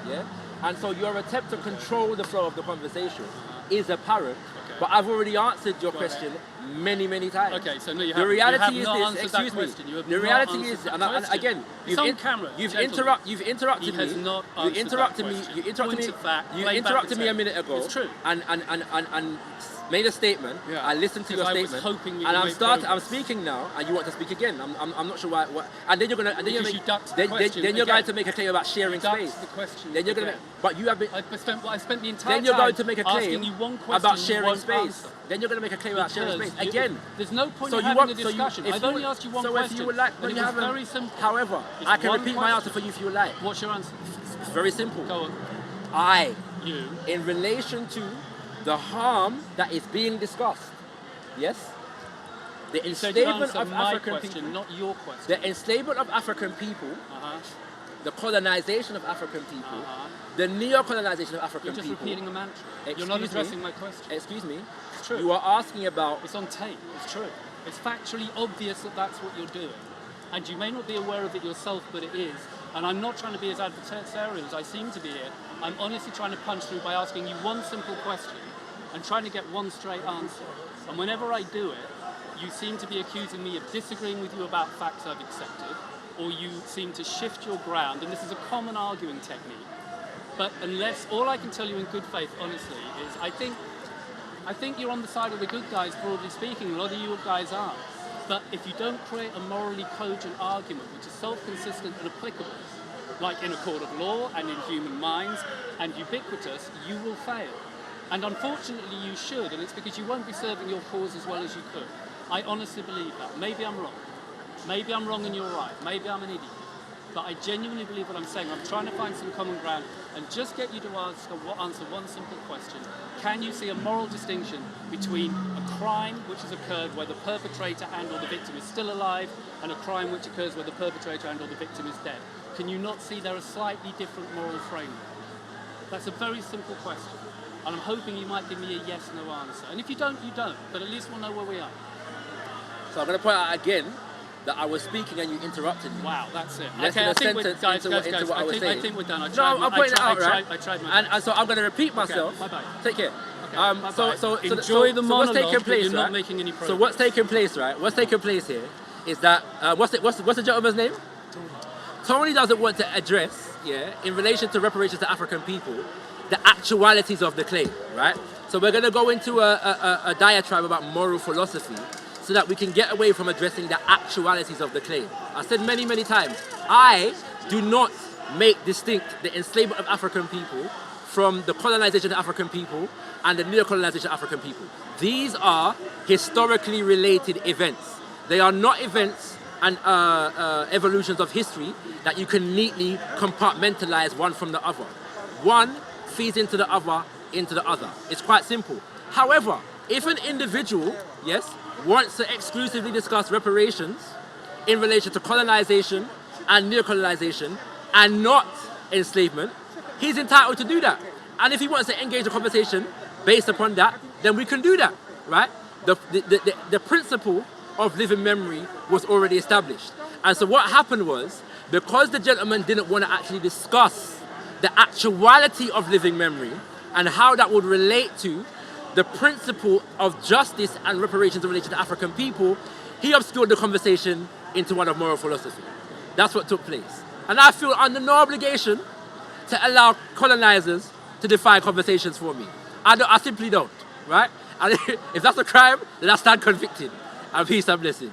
Yeah? And so your attempt to control the flow of the conversation is apparent, but I've already answered your question many, many times. Okay, so no, you the haven't. reality You is have not this. answered Excuse that me. question. You have The not reality answered is, that and question. again, It's on camera, You've gentlemen. interrupted He me. has not You answered interrupted that me. question. You interrupted Point me. of fact, You play back interrupted the me a tape. minute ago. It's true. And made a statement. Yeah. I listened to your Because I was statement. hoping we and would I'm make I'm progress. speaking now, and you want to speak again. I'm not sure why. And then you're gonna. And then Because you're you ducked the then question you're again. going to make a claim about sharing Ducked space. the question Then you're gonna. again. But you have been. I spent the entire Then you're time going to make a claim asking you one question about you sharing won't space. answer. Then you're going to make a claim about sharing Because space you- again. There's no point So in you having want- a so you- discussion. if I've you only would- asked you one so question. if you would like, and when it you was have very simple. However, It's I can one repeat my answer question. for you if you would like. What's your answer? It's very simple. Go on. You, in relation to the harm that is being discussed, yes? The You said you'd enslavement answer of my African question, people. not your question. The enslavement of African people Uh-huh. the colonization of African people, the neo-colonization of African You're just people. repeating a mantra. You're Excuse not me? addressing my question. Excuse me. It's true. You are asking about. It's on tape. It's true. It's factually obvious that that's what you're doing. And you may not be aware of it yourself, but it is. And I'm not trying to be as adversarial as I seem to be here. I'm honestly trying to punch through by asking you one simple question and trying to get one straight answer. And whenever I do it, you seem to be accusing me of disagreeing with you about facts I've accepted, or you seem to shift your ground, and this is a common arguing technique. But unless, all I can tell you in good faith, honestly, is I think you're on the side of the good guys, broadly speaking. A lot of you guys are. But if you don't create a morally cogent argument which is self-consistent and applicable, like in a court of law and in human minds, and ubiquitous, you will fail. And unfortunately you should, and it's because you won't be serving your cause as well as you could. I honestly believe that. Maybe I'm wrong. Maybe I'm wrong and you're right. Maybe I'm an idiot. But I genuinely believe what I'm saying. I'm trying to find some common ground and just get you to answer one simple question. Can you see a moral distinction between a crime which has occurred where the perpetrator and or the victim is still alive and a crime which occurs where the perpetrator and or the victim is dead? Can you not see they're a slightly different moral framework? That's a very simple question. And I'm hoping you might give me a yes/no answer. And if you don't, you don't. But at least we'll know where we are. So I'm going to point out again that I was speaking and you interrupted me. Wow, that's it. Less Okay, than I a think we're, sentence guys, into what I was I saying. think we're done. No, I'm pointing it out, right? I tried my best. And so I'm going to repeat myself. bye-bye. Take care. Okay, bye-bye. So Enjoy the what's monologue, taking but place, you're not right? making any progress. So what's taking place, right? What's taking place here is that what's the gentleman's name? Tony doesn't want to address, in relation to reparations to African people, the actualities of the claim, right? So we're going to go into a diatribe about moral philosophy so that we can get away from addressing the actualities of the claim. I said many, many times, I do not make distinct the enslavement of African people from the colonization of African people and the neo-colonization of African people. These are historically related events. They are not events and evolutions of history that you can neatly compartmentalize one from the other. One feeds into the other, It's quite simple. However, if an individual, wants to exclusively discuss reparations in relation to colonization and neo-colonization and not enslavement, he's entitled to do that. And if he wants to engage a conversation based upon that, then we can do that, right? The principle of living memory was already established. And so what happened was, because the gentleman didn't want to actually discuss the actuality of living memory and how that would relate to the principle of justice and reparations in relation to African people, he obscured the conversation into one of moral philosophy. That's what took place. And I feel under no obligation to allow colonizers to define conversations for me. I simply don't, right? And if that's a crime, then I stand convicted. And peace and blessings.